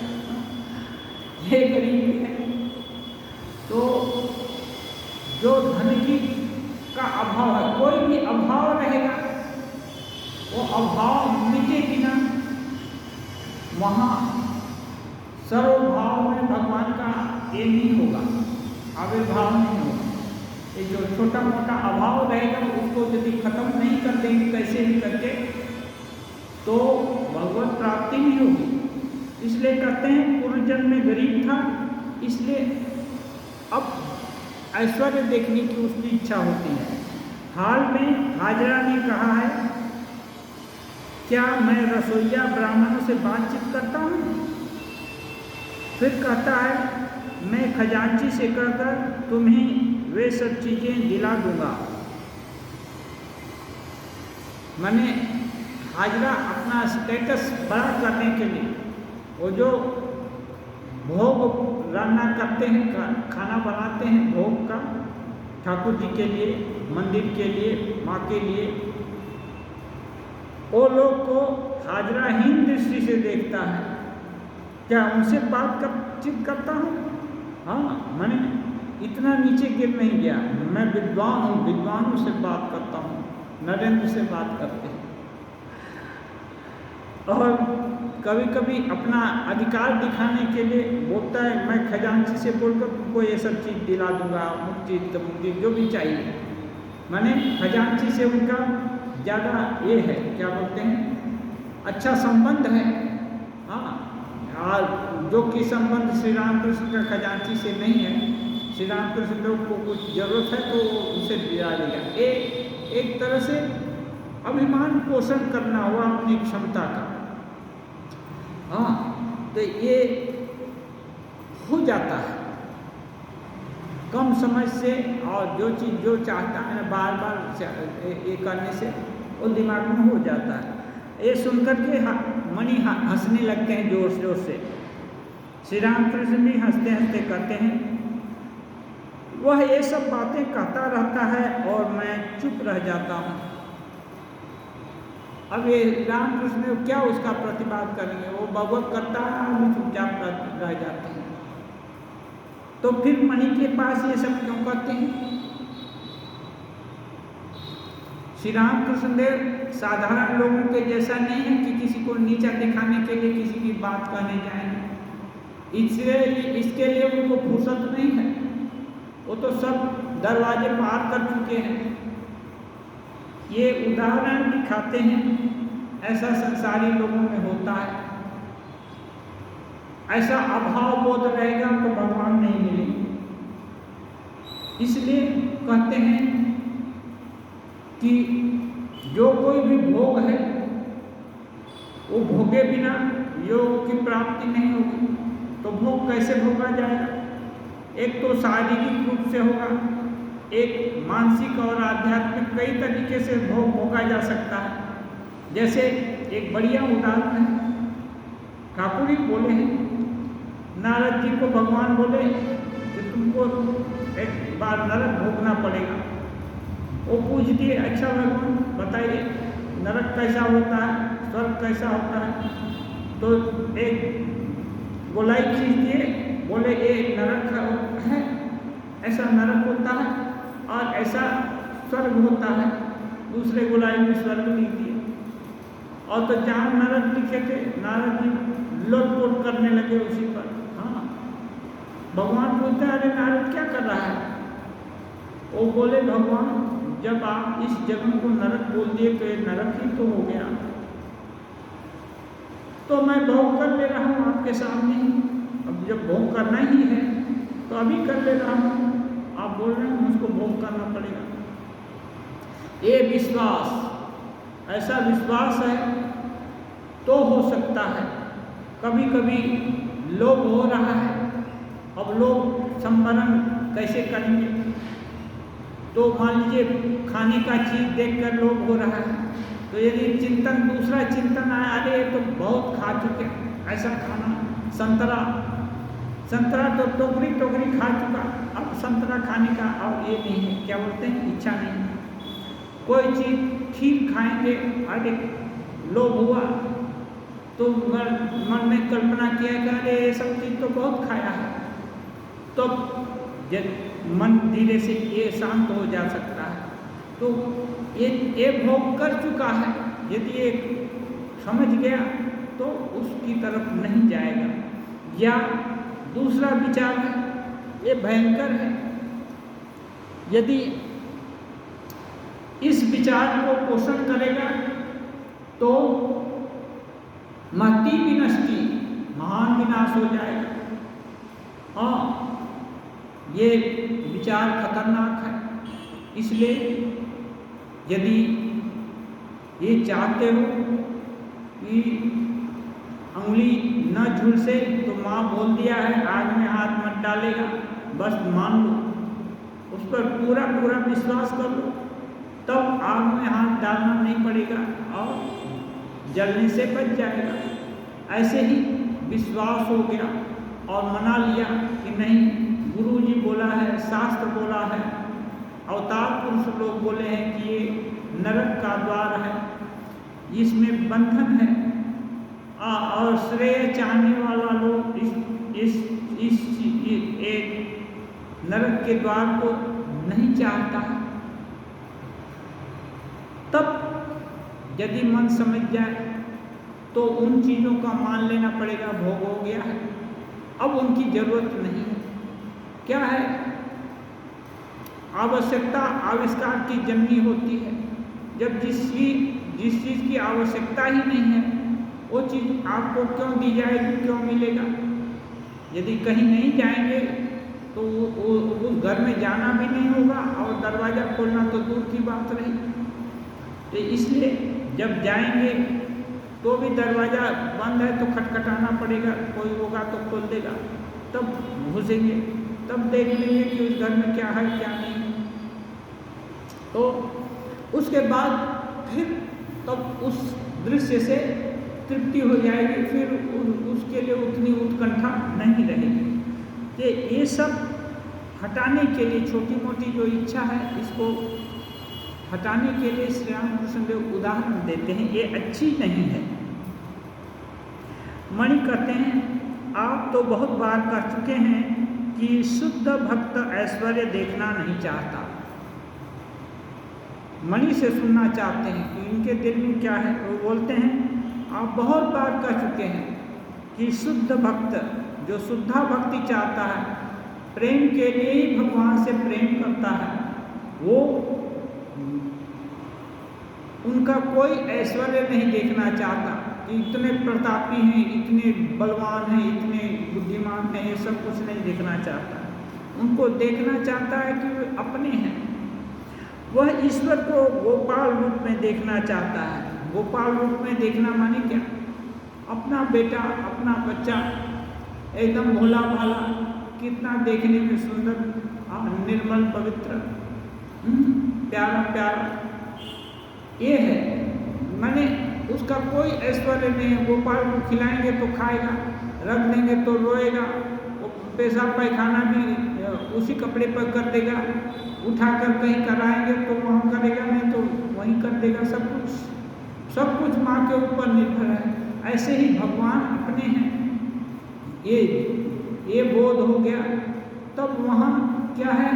ये गरीबी है। तो जो धन की का अभाव है, कोई भी अभाव रहेगा वो अभाव मिटे बिना वहाँ सर्वभाव में भगवान का ये नहीं होगा, आविर्भाव नहीं होगा। ये जो छोटा मोटा अभाव रहेगा उसको यदि खत्म नहीं कर देंगे कैसे भी करके तो भगवत प्राप्ति नहीं होगी। इसलिए कहते हैं पूर्व जन्म में गरीब था, इसलिए अब ऐश्वर्य देखने की उसकी इच्छा होती है। हाल में हाजरा ने कहा है, क्या मैं रसोइया ब्राह्मणों से बातचीत करता हूँ? फिर कहता है, मैं खजांची से कहकर तुम्हें वे सब चीज़ें दिला दूंगा। मैंने हाजरा अपना स्टेटस बड़ा करने के लिए वो जो भोग रान्ना करते हैं, खाना बनाते हैं भोग का, ठाकुर जी के लिए, मंदिर के लिए, माँ के लिए, वो लोग को हाजरा हीन दृष्टि से देखता है। क्या उनसे बातचीत करता हूँ? हाँ, मैंने इतना नीचे गिर नहीं गया, मैं विद्वान हूँ, विद्वानों से बात करता हूँ, नरेंद्र से बात करते हैं। और कभी कभी अपना अधिकार दिखाने के लिए बोलता है, मैं खजांची से बोलकर तुमको ये सब चीज़ दिला दूंगा, मुक्ति जो भी चाहिए। मैंने खजांची से उनका ज़्यादा ये है, क्या बोलते हैं, अच्छा संबंध है। हाँ, जो कि संबंध श्री रामकृष्ण का खजांची से नहीं है। श्री रामकृष्ण लोग को कुछ जरूरत है तो उसे दिला देगा। एक तरह से अभिमान पोषण करना हुआ अपनी क्षमता का। हाँ, तो ये हो जाता है कम समझ से, और जो चीज़ जो चाहता है बार बार ये करने से वो दिमाग में हो जाता है। ये सुनकर के मणि हंसने लगते हैं जोर जोर से। श्री रामकृष्ण भी हंसते हंसते कहते हैं, वह ये सब बातें कहता रहता है और मैं चुप रह जाता हूँ। अब ये रामकृष्ण क्या उसका प्रतिवाद करेंगे? वो भगवत करता है, हम चुपचाप रह जाते हैं। तो फिर मणि के पास ये सब क्यों कहते हैं? श्री रामकृष्ण देव साधारण लोगों के जैसा नहीं है कि किसी को नीचा दिखाने के लिए किसी की बात कहने जाएंगे। इसलिए इसके लिए उनको फुर्सत नहीं है, वो तो सब दरवाजे पार कर चुके हैं। ये उदाहरण दिखाते हैं, ऐसा संसारी लोगों में होता है। ऐसा अभाव बोध रहेगा तो भगवान नहीं मिलेंगे। इसलिए कहते हैं कि जो कोई भी भोग है वो भोगे बिना योग की प्राप्ति नहीं होगी। तो भोग कैसे भोगा जाएगा? एक तो शारीरिक रूप से होगा, एक मानसिक और आध्यात्मिक, कई तरीके से भोग भोगा जा सकता है। जैसे एक बढ़िया उदाहरण है, ठाकुर जी बोले हैं, नारद जी को भगवान बोले कि तुमको एक बार नरक भोगना पड़ेगा। वो पूछ दिए, अच्छा भगवान बताइए नरक कैसा होता है, स्वर्ग कैसा होता है? तो एक गोलाई खींच दिए, बोले ये नरक है, ऐसा नरक होता है और ऐसा स्वर्ग होता है। दूसरे गोलाई में स्वर्ग लिख दिए, और तो जहाँ नरक लिखे थे नारद जी लोट-पोट करने लगे उसी पर। हाँ, भगवान पूछते हैं, अरे नारद क्या कर रहा है? वो बोले, भगवान जब आप इस जगह को नरक बोल दिए तो ये नरक ही तो हो गया, तो मैं भोग कर ले रहा हूँ आपके सामने ही। अब जब भोग करना ही है तो अभी कर ले रहा हूँ, आप बोल रहे हैं मुझको भोग करना पड़ेगा। ये विश्वास ऐसा विश्वास है तो हो सकता है। कभी कभी लोभ हो रहा है, अब लोग संवरण कैसे करेंगे? तो मान लीजिए खाने का चीज़ देखकर लोभ हो रहा है, तो यदि चिंतन दूसरा चिंतन आया, अरे तो बहुत खा चुके ऐसा खाना, संतरा तो टोकरी टोकरी खा चुका, अब संतरा खाने का और ये नहीं है, क्या बोलते हैं, इच्छा नहीं है। कोई चीज़ खीर खाएंगे, अरे लोभ हुआ तो मन में कल्पना किया कि अरे ये सब चीज़ तो बहुत खाया है, तो मन धीरे से ये शांत हो जा सकता है। तो ये भोग कर चुका है, यदि ये समझ गया तो उसकी तरफ नहीं जाएगा। या दूसरा विचार है, ये भयंकर है, यदि इस विचार को पोषण करेगा तो महती विनष्टि, महान विनाश हो जाएगा। हाँ, ये विचार खतरनाक है। इसलिए यदि ये चाहते हो कि अंगुली न झुलसे, तो माँ बोल दिया है आग में हाथ मत डालेगा, बस मान लो, उस पर पूरा पूरा विश्वास कर लो, तब आग में हाथ डालना नहीं पड़ेगा और जलने से बच जाएगा। ऐसे ही विश्वास हो गया और मना लिया कि नहीं, गुरु जी बोला है, शास्त्र बोला है, अवतार पुरुष लोग बोले हैं कि ये नरक का द्वार है, इसमें बंधन है, और श्रेय चाहने वाला लोग इस नरक के द्वार को नहीं चाहता। तब यदि मन समझ जाए तो उन चीज़ों का मान लेना पड़ेगा, भोग हो गया है, अब उनकी जरूरत नहीं है। क्या है, आवश्यकता आविष्कार की जन्मी होती है। जब जिस चीज़ की आवश्यकता ही नहीं है, वो चीज़ आपको क्यों दी जाएगी, क्यों मिलेगा? यदि कहीं नहीं जाएंगे तो उस घर में जाना भी नहीं होगा और दरवाज़ा खोलना तो दूर की बात रही। तो इसलिए जब जाएंगे तो भी दरवाज़ा बंद है तो खटखटाना पड़ेगा, कोई होगा तो खोल देगा, तब घुसेंगे, तब देख लेंगे कि उस घर में क्या है क्या नहीं। तो उसके बाद फिर तब उस दृश्य से तृप्ति हो जाएगी, फिर उसके लिए उतनी उत्कंठा नहीं रहेगी। कि ये सब हटाने के लिए छोटी मोटी जो इच्छा है, इसको हटाने के लिए श्री रामकृष्ण देव उदाहरण देते हैं, ये अच्छी नहीं है। मणि कहते हैं, आप तो बहुत बार कह चुके हैं कि शुद्ध भक्त ऐश्वर्य देखना नहीं चाहता। मणि से सुनना चाहते हैं कि इनके दिल में क्या है। वो बोलते हैं, आप बहुत बार कह चुके हैं कि शुद्ध भक्त जो शुद्धा भक्ति चाहता है, प्रेम के लिए ही भगवान से प्रेम करता है, वो उनका कोई ऐश्वर्य नहीं देखना चाहता कि इतने प्रतापी हैं, इतने बलवान हैं, इतने बुद्धिमान हैं, ये सब कुछ नहीं देखना चाहता। उनको देखना चाहता है कि वे अपने हैं। वह ईश्वर को गोपाल रूप में देखना चाहता है। गोपाल रूप में देखना माने क्या? अपना बेटा, अपना बच्चा एकदम भोला भाला, कितना देखने में सुंदर, निर्मल, पवित्र, प्यारा प्यारा, ये है। माने उसका कोई ऐश्वर्य नहीं है। गोपाल को खिलाएंगे तो खाएगा, रख देंगे तो रोएगा, पेशाब पैखाना भी उसी कपड़े पर कर देगा, उठाकर कहीं कराएंगे तो वहाँ करेगा, नहीं तो वहीं कर देगा। सब कुछ माँ के ऊपर निर्भर है। ऐसे ही भगवान अपने हैं, ये बोध हो गया, तब वहाँ क्या है,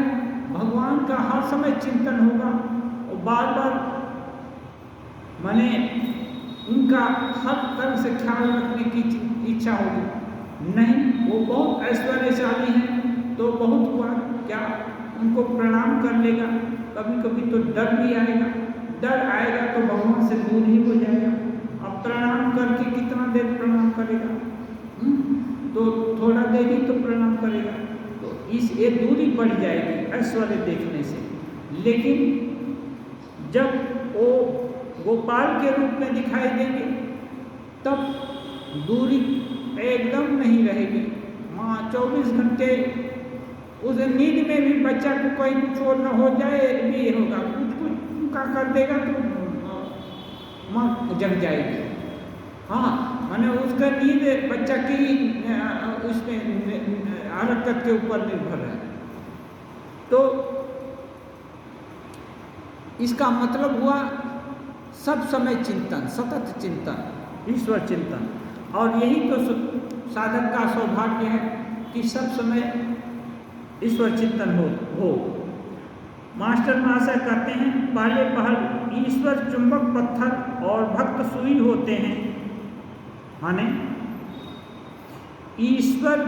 भगवान का हर समय चिंतन होगा और बार बार माने उनका हर तरह से ख्याल रखने की इच्छा होगी। नहीं, वो बहुत ऐश्वर्यशाली हैं तो बहुत हुआ क्या, उनको प्रणाम कर लेगा, कभी कभी तो डर भी आएगा, डर आएगा तो भगवान से दूर ही हो जाएगा। अब प्रणाम करके कितना देर प्रणाम करेगा, तो थोड़ा देर ही तो प्रणाम करेगा, तो ये दूरी बढ़ जाएगी ऐश्वर्य देखने से। लेकिन जब वो गोपाल के रूप में दिखाई देंगे, तब दूरी एकदम नहीं रहेगी। माँ 24 घंटे उस नींद में भी बच्चा को कोई कुछ और न हो जाए भी होगा, कुछ का कर देगा तो माँ जग जाएगी। हाँ, माने उसका नींद बच्चा की उसमें हरकत के ऊपर निर्भर है। तो इसका मतलब हुआ सब समय चिंतन, सतत चिंतन, ईश्वर चिंतन। और यही तो साधक का सौभाग्य है कि सब समय ईश्वर चिंतन हो। मास्टर महाशय कहते हैं, पहले पहल ईश्वर चुंबक पत्थर और भक्त सुई होते हैं। माने ईश्वर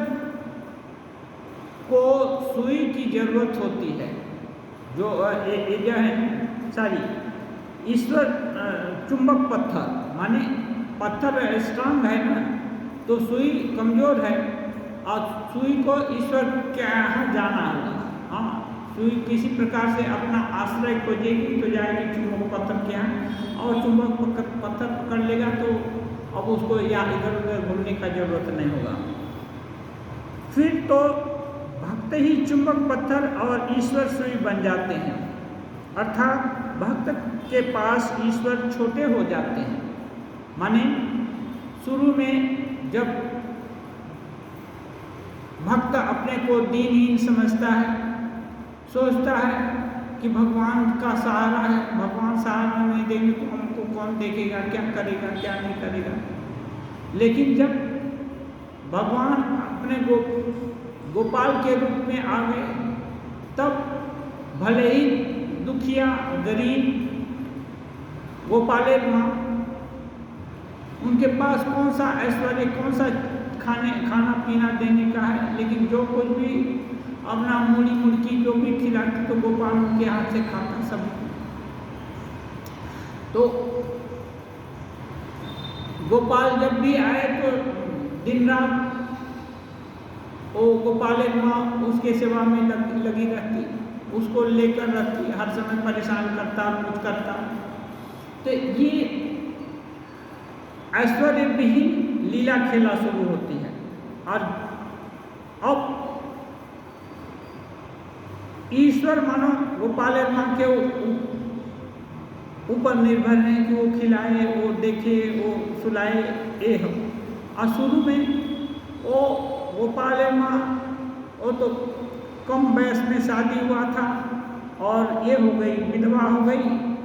को सुई की जरूरत होती है, जो है सारी ईश्वर चुंबक पत्थर, माने पत्थर स्ट्रांग है ना, तो सुई कमजोर है और सुई को ईश्वर के यहाँ जाना होगा। हाँ, सुई किसी प्रकार से अपना आश्रय खोजेगी तो जाएगी चुंबक पत्थर के यहाँ, और चुंबक पत्थर पकड़ लेगा तो अब उसको या इधर उधर घूमने का जरूरत नहीं होगा। फिर तो भक्त ही चुंबक पत्थर और ईश्वर सुई बन जाते हैं, अर्थात भक्त के पास ईश्वर छोटे हो जाते हैं। माने शुरू में जब भक्त अपने को दीनहीन समझता है, सोचता है कि भगवान का सहारा है, भगवान सहारा नहीं देंगे तो हमको कौन देखेगा, क्या करेगा, क्या नहीं करेगा। लेकिन जब भगवान अपने गोपाल के रूप में आ गए, तब भले ही दुखिया गरीब गोपाले माँ, उनके पास कौन सा ऐश्वर्य, कौन सा खाना पीना देने का है, लेकिन जो कुछ भी अपना मूली मुर्गी जो भी खिलाती तो गोपाल उनके हाथ से खाता सब। तो गोपाल जब भी आए तो दिन रात वो गोपाले माँ उसके सेवा में लगी रहती, उसको लेकर रहती, हर समय परेशान करता, कुछ करता। तो ये ऐश्वर्य विहीन लीला खेला शुरू होती है। और अब ईश्वर मानो गोपाल माँ के ऊपर निर्भर है कि वो खिलाए, वो देखे, वो सुलाए, ये हो। और शुरू में वो गोपाल माँ वो तो कम वयस में शादी हुआ था और ये हो गई, विधवा हो गई,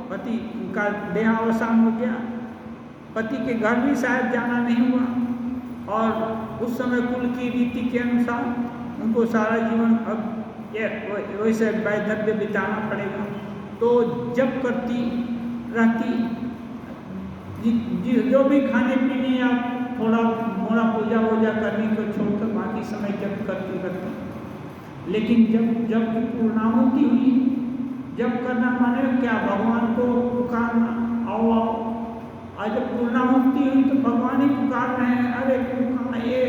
पति का देहावसान हो गया, पति के घर भी शायद जाना नहीं हुआ। और उस समय कुल की रीति के अनुसार उनको सारा जीवन अब ये वैसे वैधव्य बिताना पड़ेगा। तो जब करती रहती, जो भी खाने पीने या थोड़ा मोड़ा पूजा वूजा करने को छोड़कर बाकी समय जब करती रहती। लेकिन जब पूर्णाहुति हुई, जब करना माने क्या, भगवान को पुकारना, आओ आओ। और जब पूर्णाहुति हुई तो भगवान ही पुकार रहे हैं, अरे तुम खाना, ये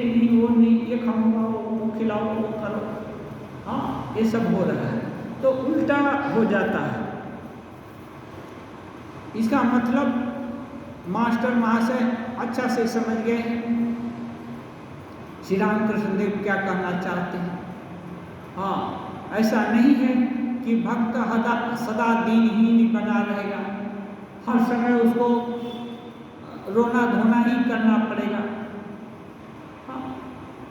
नहीं, वो नहीं, ये खाऊंगा, वो खिलाओ, वो करो। हाँ, ये सब हो रहा है, तो उल्टा हो जाता है। इसका मतलब मास्टर महाशय अच्छा से समझ गए श्री रामकृष्ण देव क्या कहना चाहते हैं। हाँ, ऐसा नहीं है कि भक्त सदा दीनहीन बना रहेगा, हर समय उसको रोना धोना ही करना पड़ेगा। हाँ,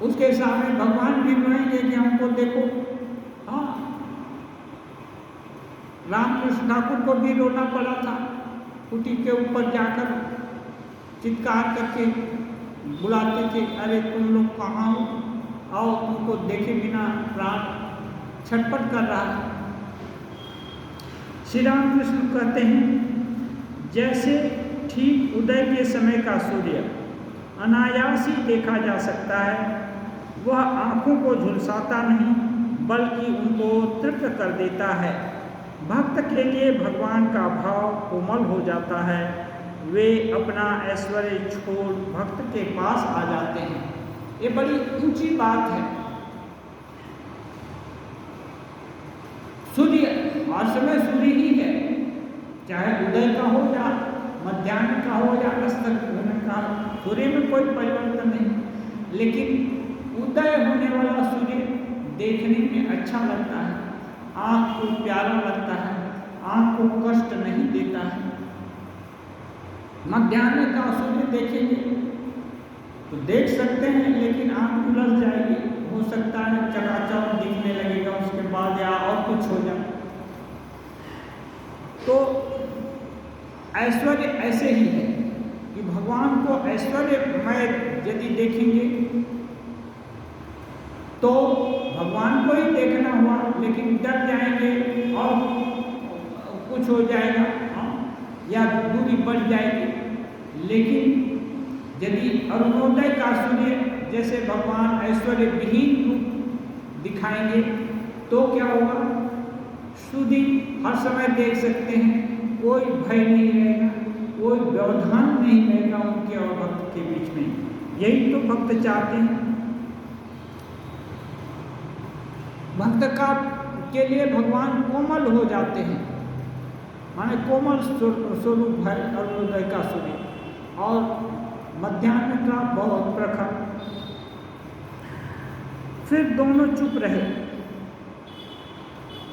उसके सामने भगवान भी रोएंगे कि हमको देखो। हाँ, रामकृष्ण ठाकुर को भी रोना पड़ा था, कुटी के ऊपर जाकर चित्कार करके बुलाते थे, अरे तुम लोग कहाँ हो, आओ, तुमको देखे बिना प्राण छटपट कर रहा है। श्री रामकृष्ण कहते हैं, जैसे ठीक उदय के समय का सूर्य अनायास ही देखा जा सकता है, वह आँखों को झुलसाता नहीं बल्कि उनको तृप्त कर देता है। भक्त के लिए भगवान का भाव कोमल हो जाता है, वे अपना ऐश्वर्य छोड़ भक्त के पास आ जाते हैं। ये बड़ी ऊंची बात है। सूर्य हर समय सूर्य ही है, चाहे उदय का हो या मध्याह्न का हो या अस्त होने का, सूर्य में कोई परिवर्तन नहीं, लेकिन उदय होने वाला सूर्य देखने में अच्छा लगता है, आँख को प्यारा लगता है, आँख को कष्ट नहीं देता है। मध्याह्न का सूर्य देखेंगे तो देख सकते हैं, लेकिन आँख उलझ जाएगी, हो सकता है चकाचौंध दिखने लगेगा उसके बाद, या और कुछ हो जाए। तो ऐश्वर्य ऐसे ही है कि भगवान को ऐश्वर्यमय यदि देखेंगे तो भगवान को ही देखना हुआ, लेकिन डर जाएंगे और कुछ हो जाएगा या दूरी बढ़ जाएगी। लेकिन यदि अरुणोदय का सूर्य जैसे भगवान ऐश्वर्य विहीन रूप दिखाएंगे तो क्या होगा, शुद्धि हर समय देख सकते हैं, कोई भय नहीं रहेगा, कोई व्यवधान नहीं रहेगा उनके और भक्त के बीच में। यही तो भक्त चाहते हैं। भक्त का के लिए भगवान कोमल हो जाते हैं, माने कोमल स्वरूप है अरुणोदय का सूर्य, और मध्याह्न का बहुत प्रखर। फिर दोनों चुप रहे।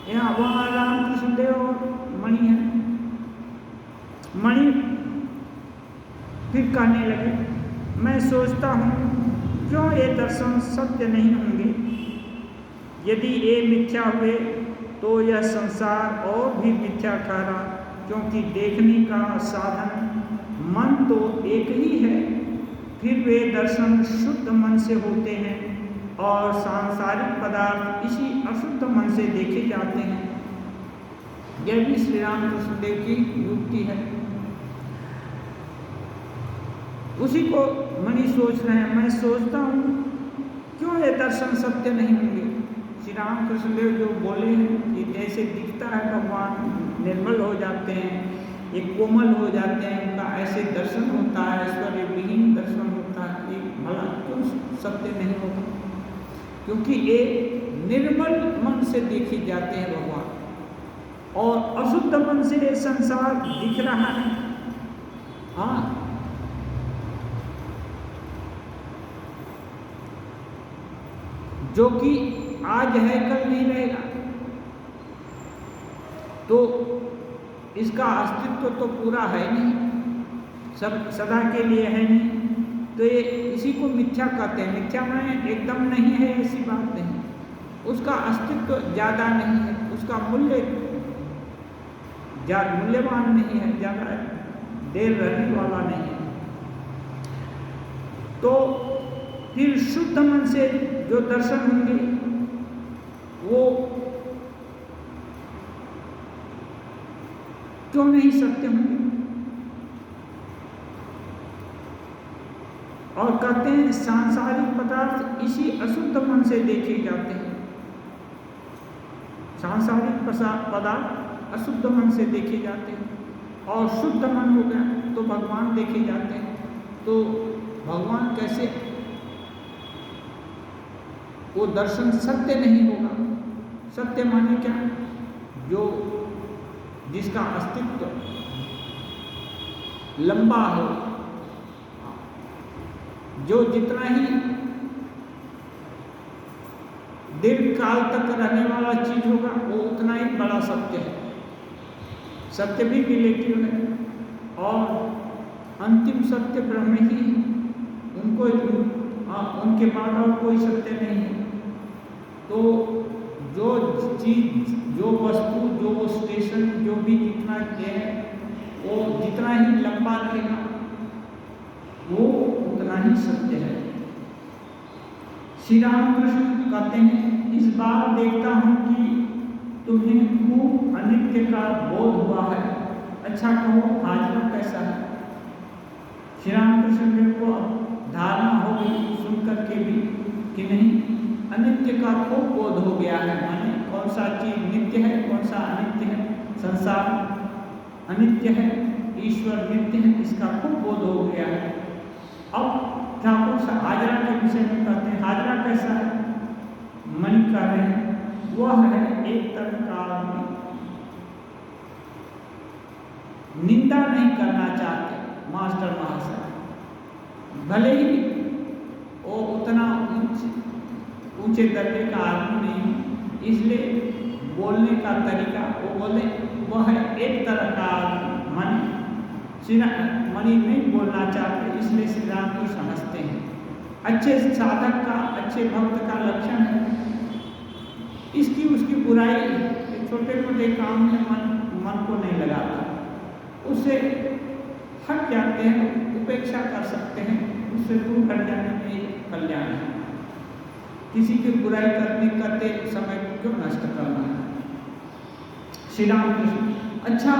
यहाँ वहाँ रामकृष्ण देव और मणि है। मणि फिर कहने लगे, मैं सोचता हूँ क्यों ये दर्शन सत्य नहीं होंगे। यदि ये मिथ्या हुए तो यह संसार और भी मिथ्या ठहरा, क्योंकि देखने का साधन मन तो एक ही है। फिर वे दर्शन शुद्ध मन से होते हैं और सांसारिक पदार्थ इसी अशुद्ध मन से देखे जाते हैं। यह भी श्री रामकृष्ण देव की युक्ति है। उसी को मणि सोच रहे हैं, मैं सोचता हूँ क्यों ये दर्शन सत्य नहीं होंगे। श्री रामकृष्ण देव जो बोले हैं कि जैसे दिखता है भगवान निर्मल हो जाते हैं, एक कोमल हो जाते हैं, उनका ऐसे दर्शन होता है, ऐश्वर्य विहीन दर्शन होता है, एक भला क्यों सत्य नहीं होगा, क्योंकि ये निर्मल मन से देखे जाते हैं भगवान, और अशुद्ध मन से ये संसार दिख रहा है। हाँ, जो कि आज है कल नहीं रहेगा, तो इसका अस्तित्व तो पूरा है नहीं, सब सदा के लिए है नहीं, तो ये इसी को मिथ्या कहते हैं। मिथ्या में एकदम नहीं है ऐसी बात नहीं, उसका अस्तित्व ज़्यादा नहीं है, उसका मूल्यवान नहीं है, ज़्यादा देर रहने वाला नहीं है। तो फिर शुद्ध मन से जो दर्शन होंगे वो क्यों नहीं सत्य होंगे। और कहते हैं सांसारिक पदार्थ इसी अशुद्ध मन से देखे जाते हैं। सांसारिक पदार्थ अशुद्ध मन से देखे जाते हैं, और शुद्ध मन हो गया तो भगवान देखे जाते हैं। तो भगवान कैसे, वो दर्शन सत्य नहीं होगा। सत्य माने क्या, जो जिसका अस्तित्व लंबा हो, जो जितना ही दीर्घ काल तक रहने वाला चीज होगा वो उतना ही बड़ा सत्य है। सत्य भी रिलेटिव है, और अंतिम सत्य ब्रह्म ही है, उनको उनके बाद और कोई सत्य नहीं है। तो जो चीज, जो वस्तु, जो स्टेशन, जो भी जितना है वो जितना ही लंबा रहेगा वो उतना ही सत्य है। श्री रामकृष्ण कहते हैं, इस बार देखता हूँ कि तुम्हें खूब अनित्य का बोध हुआ है। अच्छा कहो, हाजरा कैसा है। श्री रामकृष्ण देव को धारणा हो गई सुन करके भी कि नहीं, अनित्य का खूब बोध हो गया है। माने कौन सा चीज नित्य है, कौन सा अनित्य है। संसार अनित्य है, ईश्वर नित्य है, इसका खूब बोध हो गया है। अब ठाकुर सा हाजरा के विषय में कहते हैं, हाजरा कैसा है। मणि कह रहे हैं, वह है एक तरह का आदमी, निंदा नहीं करना चाहते मास्टर महाशय, भले ही वो उतना ऊंचे दर्जे का आदमी नहीं, इसलिए बोलने का तरीका वो बोले वह है एक तरह का मणि नहीं बोलना चाहते, इसलिए श्री राम को समझते हैं। अच्छे साधक का, अच्छे भक्त का लक्षण है इसकी उसकी बुराई, छोटे छोटे काम में मन को नहीं लगाता, उससे हट जाते हैं, उपेक्षा कर सकते हैं, उससे दूर हट जाने में कल्याण है। किसी की बुराई करते समय क्यों नष्ट करना है। श्री राम कृष्ण, अच्छा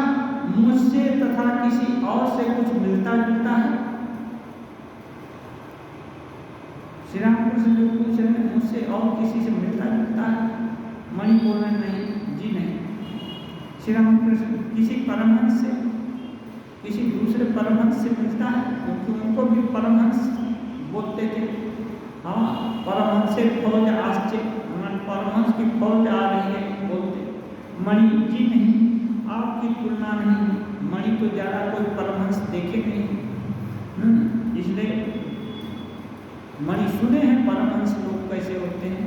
मुझसे तथा किसी और से कुछ मिलता जुलता है? श्री राम कृष्ण जो पूछ रहे हैं मुझसे और किसी से मिलता जुलता है? मणि बोल रहे नहीं, जी नहीं। श्री राम कृष्ण, किसी परमहंस से, किसी दूसरे परमहंस से मिलता है? क्योंकि उनको भी परमहंस बोलते थे। हाँ, परमहंस से फौज आश्चर्य, परमहंस की फौज आ रही है बोलते। मणि, जी नहीं, आपकी तुलना नहीं, मणि तो ज़्यादा कोई परमहंस देखे नहीं, इसलिए मणि सुने हैं परमहंस लोग कैसे होते हैं,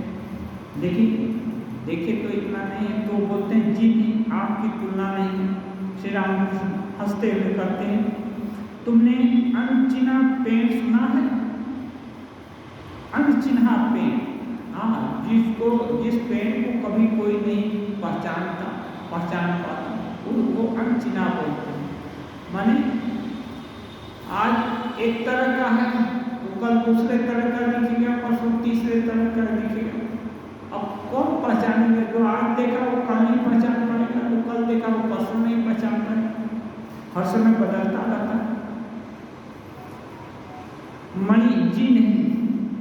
देखे तो इतना नहीं है, तो बोलते हैं जी नहीं, आपकी तुलना नहीं है। श्री रामकृष्ण हंसते हुए कहते हैं, तुमने अनचिन्हा पेड़ सुना है? अनचिन्हा पेड़, हाँ, जिस पेड़ को कभी कोई नहीं पहचान पाता, वो अनचिन्हा बोलते हैं। माने आज एक तरह का है तो कल दूसरे तरह का दिखेगा, परसों तीसरे तरह का दिखेगा। अब कौन पहचानेंगे? जो आज देखा वो कल नहीं पहचान पाएगा, जो कल देखा वो परसों नहीं पहचान पाएगा। हर समय बदलता रहता है। मणि, जी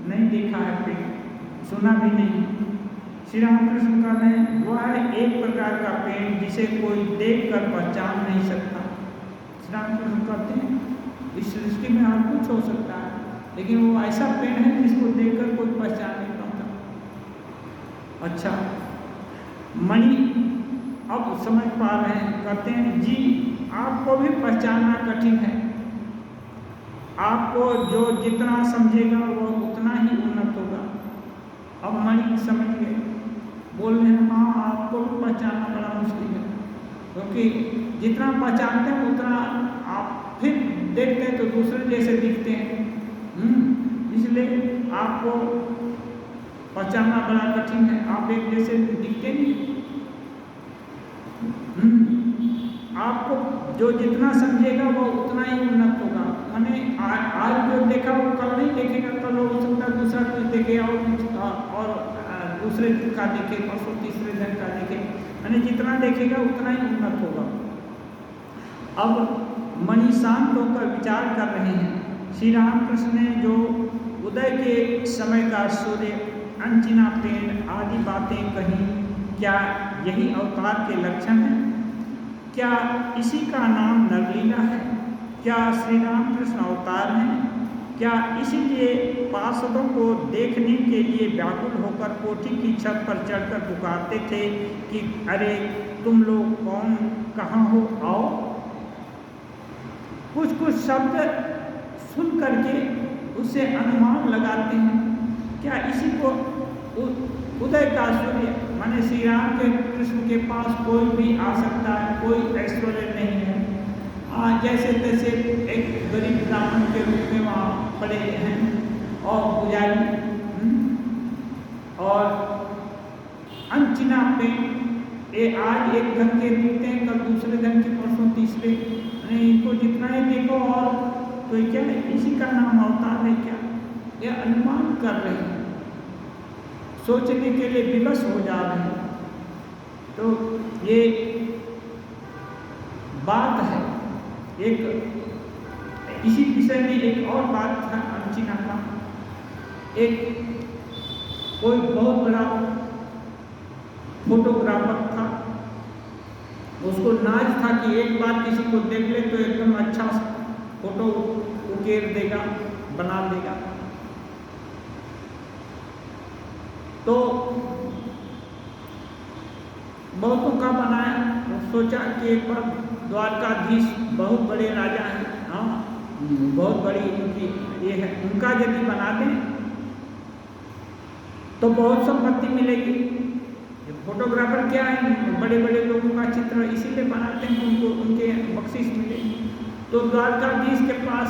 नहीं देखा है पेड़, सुना भी नहीं। श्री रामकृष्ण का है वह है एक प्रकार का पेड़ जिसे कोई देखकर पहचान नहीं सकता। श्री रामकृष्ण कहते हैं इस सृष्टि में हर कुछ हो सकता है, लेकिन वो ऐसा पेड़ है जिसको देखकर कोई पहचान नहीं पाता। अच्छा, मणि अब समझ पा रहे हैं, कहते हैं जी आपको भी पहचानना कठिन है, आपको जो जितना समझेगा वो उतना ही उन्नत होगा। अब मणि समझ गए, बोल रहे हैं हाँ आपको भी पहचानना बड़ा मुश्किल है, क्योंकि जितना पहचानते हैं उतना आप फिर देखते हैं तो दूसरे जैसे दिखते हैं, इसलिए आपको पहचानना बड़ा कठिन है, आप एक जैसे दिखते नहीं। आपको जो जितना समझेगा वो उतना ही उन्नत होगा। मैंने आज जो देखा वो कल नहीं देखेगा, कल हो सकता है दूसरा कुछ देखे और दूसरे दिन का देखे, परसों तीसरे दिन का देखे, मैंने जितना देखेगा उतना ही उन्नत होगा। अब मणि शांत होकर विचार कर रहे हैं। श्री रामकृष्ण ने जो उदय के समय का सूर्य, अनचिन्हा पेड़ आदि बातें कही, क्या यही अवतार के लक्षण हैं? क्या इसी का नाम नरलीला है? क्या श्री रामकृष्ण अवतार हैं? क्या इसीलिए पार्षदों को देखने के लिए व्याकुल होकर कोठी की छत पर चढ़कर पुकारते थे कि अरे तुम लोग कौन, कहाँ हो, आओ? कुछ शब्द सुन करके उससे अनुमान लगाते हैं। क्या इसी को उदय का सूर्य, माने श्री राम के कृष्ण के पास कोई भी आ सकता है, कोई ऐश्वर्य नहीं है, जैसे तैसे एक गरीब ब्राह्मण के रूप में वहाँ पड़े हैं और पुजारी और अनचिन्हा पे ये आज एक ढंग के दिखते हैं, कल दूसरे ढंग के, परसों तीसरे, इनको जितना ही देखो और तो क्या है, इसी का नाम अवतार है क्या? ये अनुमान कर रहे हैं, सोचने के लिए विवश हो जा रहे हैं। तो ये बात है। एक इसी विषय में एक और बात था अनचिन्हा का। एक कोई बहुत बड़ा फोटोग्राफर था, उसको नाज था कि एक बार किसी को देख ले तो एकदम अच्छा फोटो उकेर देगा, बना देगा। तो बहुतों का बनाया, तो सोचा कि एक बार द्वारकाधीश बहुत बड़े राजा हैं, हाँ, बहुत बड़ी उनकी ये है, उनका यदि बना दें तो बहुत संपत्ति मिलेगी। ये फोटोग्राफर क्या है, बड़े बड़े लोगों का चित्र इसीलिए बनाते हैं, उनको उनके बख्शिश मिलेगी। तो द्वारकाधीश के पास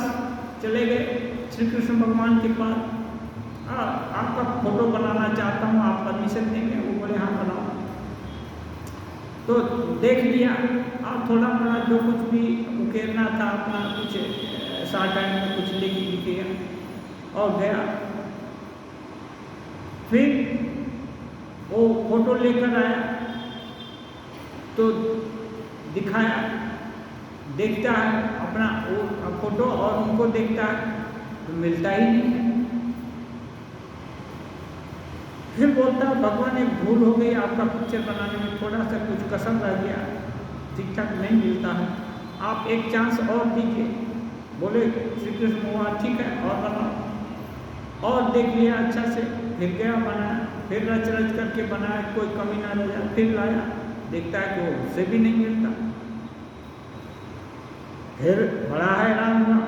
चले गए, श्री कृष्ण भगवान के पास, आपका फोटो बनाना चाहता हूँ, आप परमिशन देंगे? वो बोले हाँ बनाओ। तो देख लिया, आप थोड़ा मोड़ा जो कुछ भी उकेरना था अपना कुछ शॉर्ट टाइम में कुछ लिख दिया और गया। फिर वो फोटो लेकर आया तो दिखाया, देखता है अपना वो फोटो और उनको देखता है तो मिलता ही नहीं है। फिर बोलता है भगवान एक भूल हो गई, आपका पिक्चर बनाने में थोड़ा सा कुछ कसर रह गया, ठीक ठाक नहीं मिलता है, आप एक चांस और दीजिए। बोले श्री कृष्ण भगवान ठीक है और बनाओ। और देख लिया अच्छा से, फिर गया बनाया, फिर रच रच करके बनाया, कोई कमी ना रह जाए, फिर लाया, देखता है कि उससे भी नहीं मिलता। फिर बड़ा हैरान हुआ,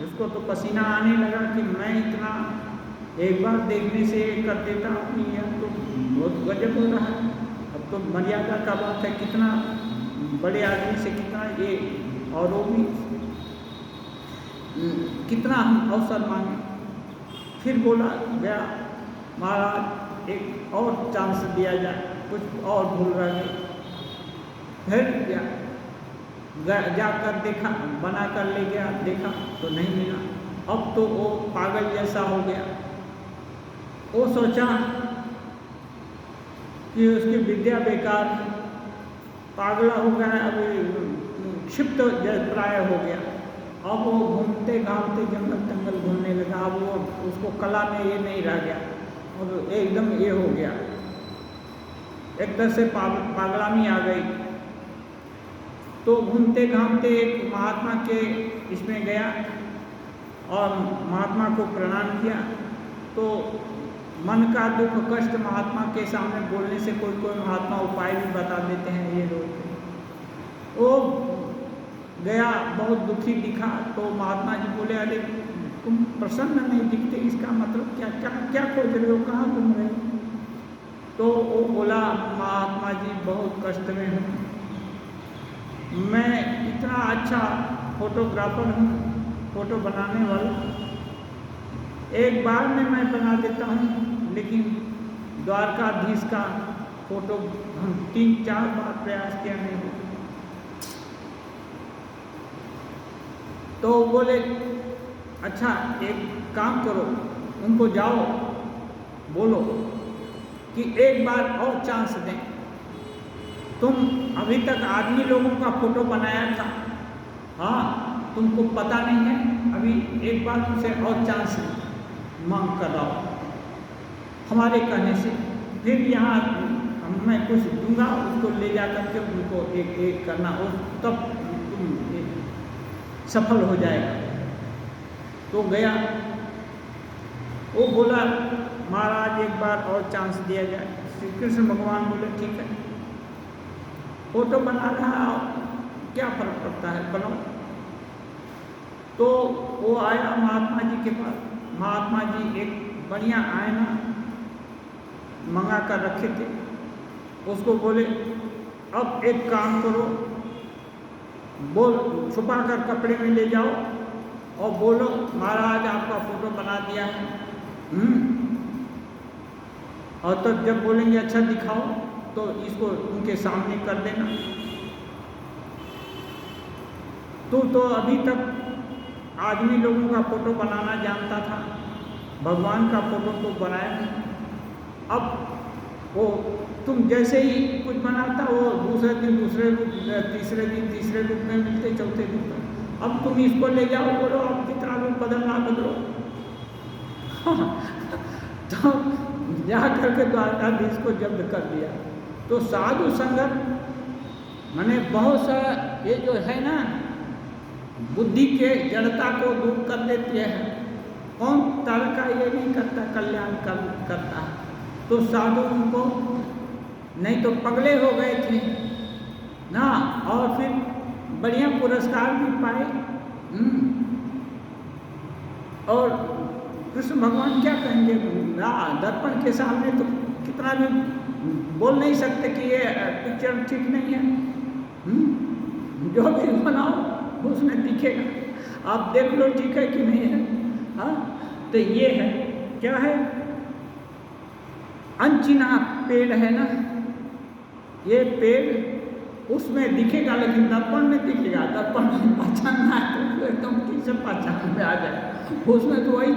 उसको तो पसीना आने लगा कि मैं इतना एक बार देखने से कर देता हूँ, यह तो बहुत गजब हो रहा है। अब तो मर्यादा का बात है, कितना बड़े आदमी से कितना ये, और वो भी कितना हम अवसर मांगे। फिर बोला गया महाराज एक और चांस दिया जाए, कुछ और भूल रह गई। फिर गया जाकर देखा, बना कर ले गया, देखा तो नहीं मिला। अब तो वो पागल जैसा हो गया, वो सोचा कि उसकी विद्या बेकार, पागला हो गया, अभी क्षिप्त प्राय हो गया। अब वो घूमते घामते जंगल तंगल घूमने लगा, अब वो उसको कला में ये नहीं रह गया और एकदम ये हो गया, एक तरह से पागलामी आ गई। तो घूमते घामते एक महात्मा के इसमें गया और महात्मा को प्रणाम किया। तो मन का दुख कष्ट महात्मा के सामने बोलने से कोई महात्मा उपाय भी बता देते हैं ये लोग। वो गया बहुत दुखी दिखा, तो महात्मा जी बोले अरे तुम प्रसन्न नहीं दिखते, इसका मतलब क्या क्या क्या खोज रहे हो, कहाँ घूम रहे हो? तो वो बोला महात्मा जी बहुत कष्ट में हूँ, मैं इतना अच्छा फोटोग्राफर हूँ, फोटो बनाने वाला, एक बार में मैं बना देता हूँ, लेकिन द्वारकाधीश का फोटो हम 3-4 बार प्रयास किया नहीं हो। तो बोले अच्छा एक काम करो, उनको जाओ बोलो कि एक बार और चांस दें, तुम अभी तक आदमी लोगों का फोटो बनाया था, हाँ तुमको पता नहीं है, अभी एक बार तुमसे और चांस मांग कर रहा हूँ हमारे कहने से, फिर यहाँ मैं कुछ दूंगा, उसको ले जा करके उनको एक एक करना हो, तब तुम सफल हो जाएगा। तो गया, वो बोला महाराज एक बार और चांस दिया जाए। श्री कृष्ण भगवान बोले ठीक है, फोटो बना रहा क्या फर्क पड़ता है, बनाओ। तो वो आया महात्मा जी के पास, महात्मा जी एक बढ़िया आईना मंगा कर रखे थे, उसको बोले अब एक काम करो, बोल छुपा कर कपड़े में ले जाओ और बोलो महाराज आपका फोटो बना दिया है। और तब जब बोलेंगे अच्छा दिखाओ तो इसको उनके सामने कर देना। तो अभी तक आदमी लोगों का फोटो बनाना जानता था, भगवान का फोटो तो बनाया नहीं। अब वो तुम जैसे ही कुछ बनाता वो दूसरे दिन दूसरे रूप, तीसरे दिन तीसरे रूप में मिलते, चौथे दिन में। अब तुम इसको ले जाओ, बोलो अब कितना रूप बदलना बदलो। तो जा करके द्वारकाधीश को जब्त कर दिया। तो साधु संगत माने बहुत सारा ये जो है ना, बुद्धि के जड़ता को दूर कर देती है। कौन तरह का ये नहीं करता, कल्याण करता है। तो साधु उनको नहीं तो पगले हो गए थे ना, और फिर बढ़िया पुरस्कार भी पाए। और कृष्ण भगवान क्या कहेंगे, दर्पण के सामने तो कितना भी बोल नहीं सकते कि ये पिक्चर ठीक नहीं है। जो भी बनाओ उसमें दिखेगा, आप देख लो ठीक है कि नहीं है। हाँ, तो ये है, क्या है, अनचिना पेड़ है ना, ये पेड़ उसमें दिखेगा लेकिन दर्पण में दिखेगा। दर्पण में पहचानना है तो एकदम ठीक से पहचान में आ जाए, उसमें तो वही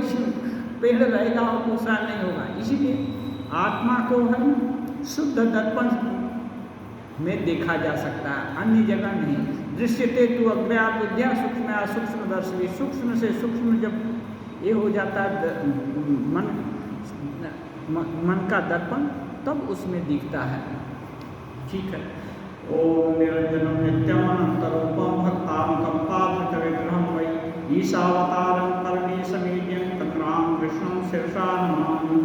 पेड़ रहेगा और दूसरा नहीं होगा। इसीलिए आत्मा को हम शुद्ध दर्पण में देखा जा सकता है, अन्य जगह नहीं। दृश्यते तु अग्रया बुद्धिया सूक्ष्म सूक्ष्म दर्शी, सूक्ष्म से सूक्ष्म जब ये हो जाता है मन का दर्पण, तब उसमें दिखता है। ठीक है। ओम निरंजनम नित्यमनंतरूपम भक्तांकं पार्थविग्रहं वै ईशावतारं परमेशमीड्यं तत्राम कृष्णं शीर्षा नमामि।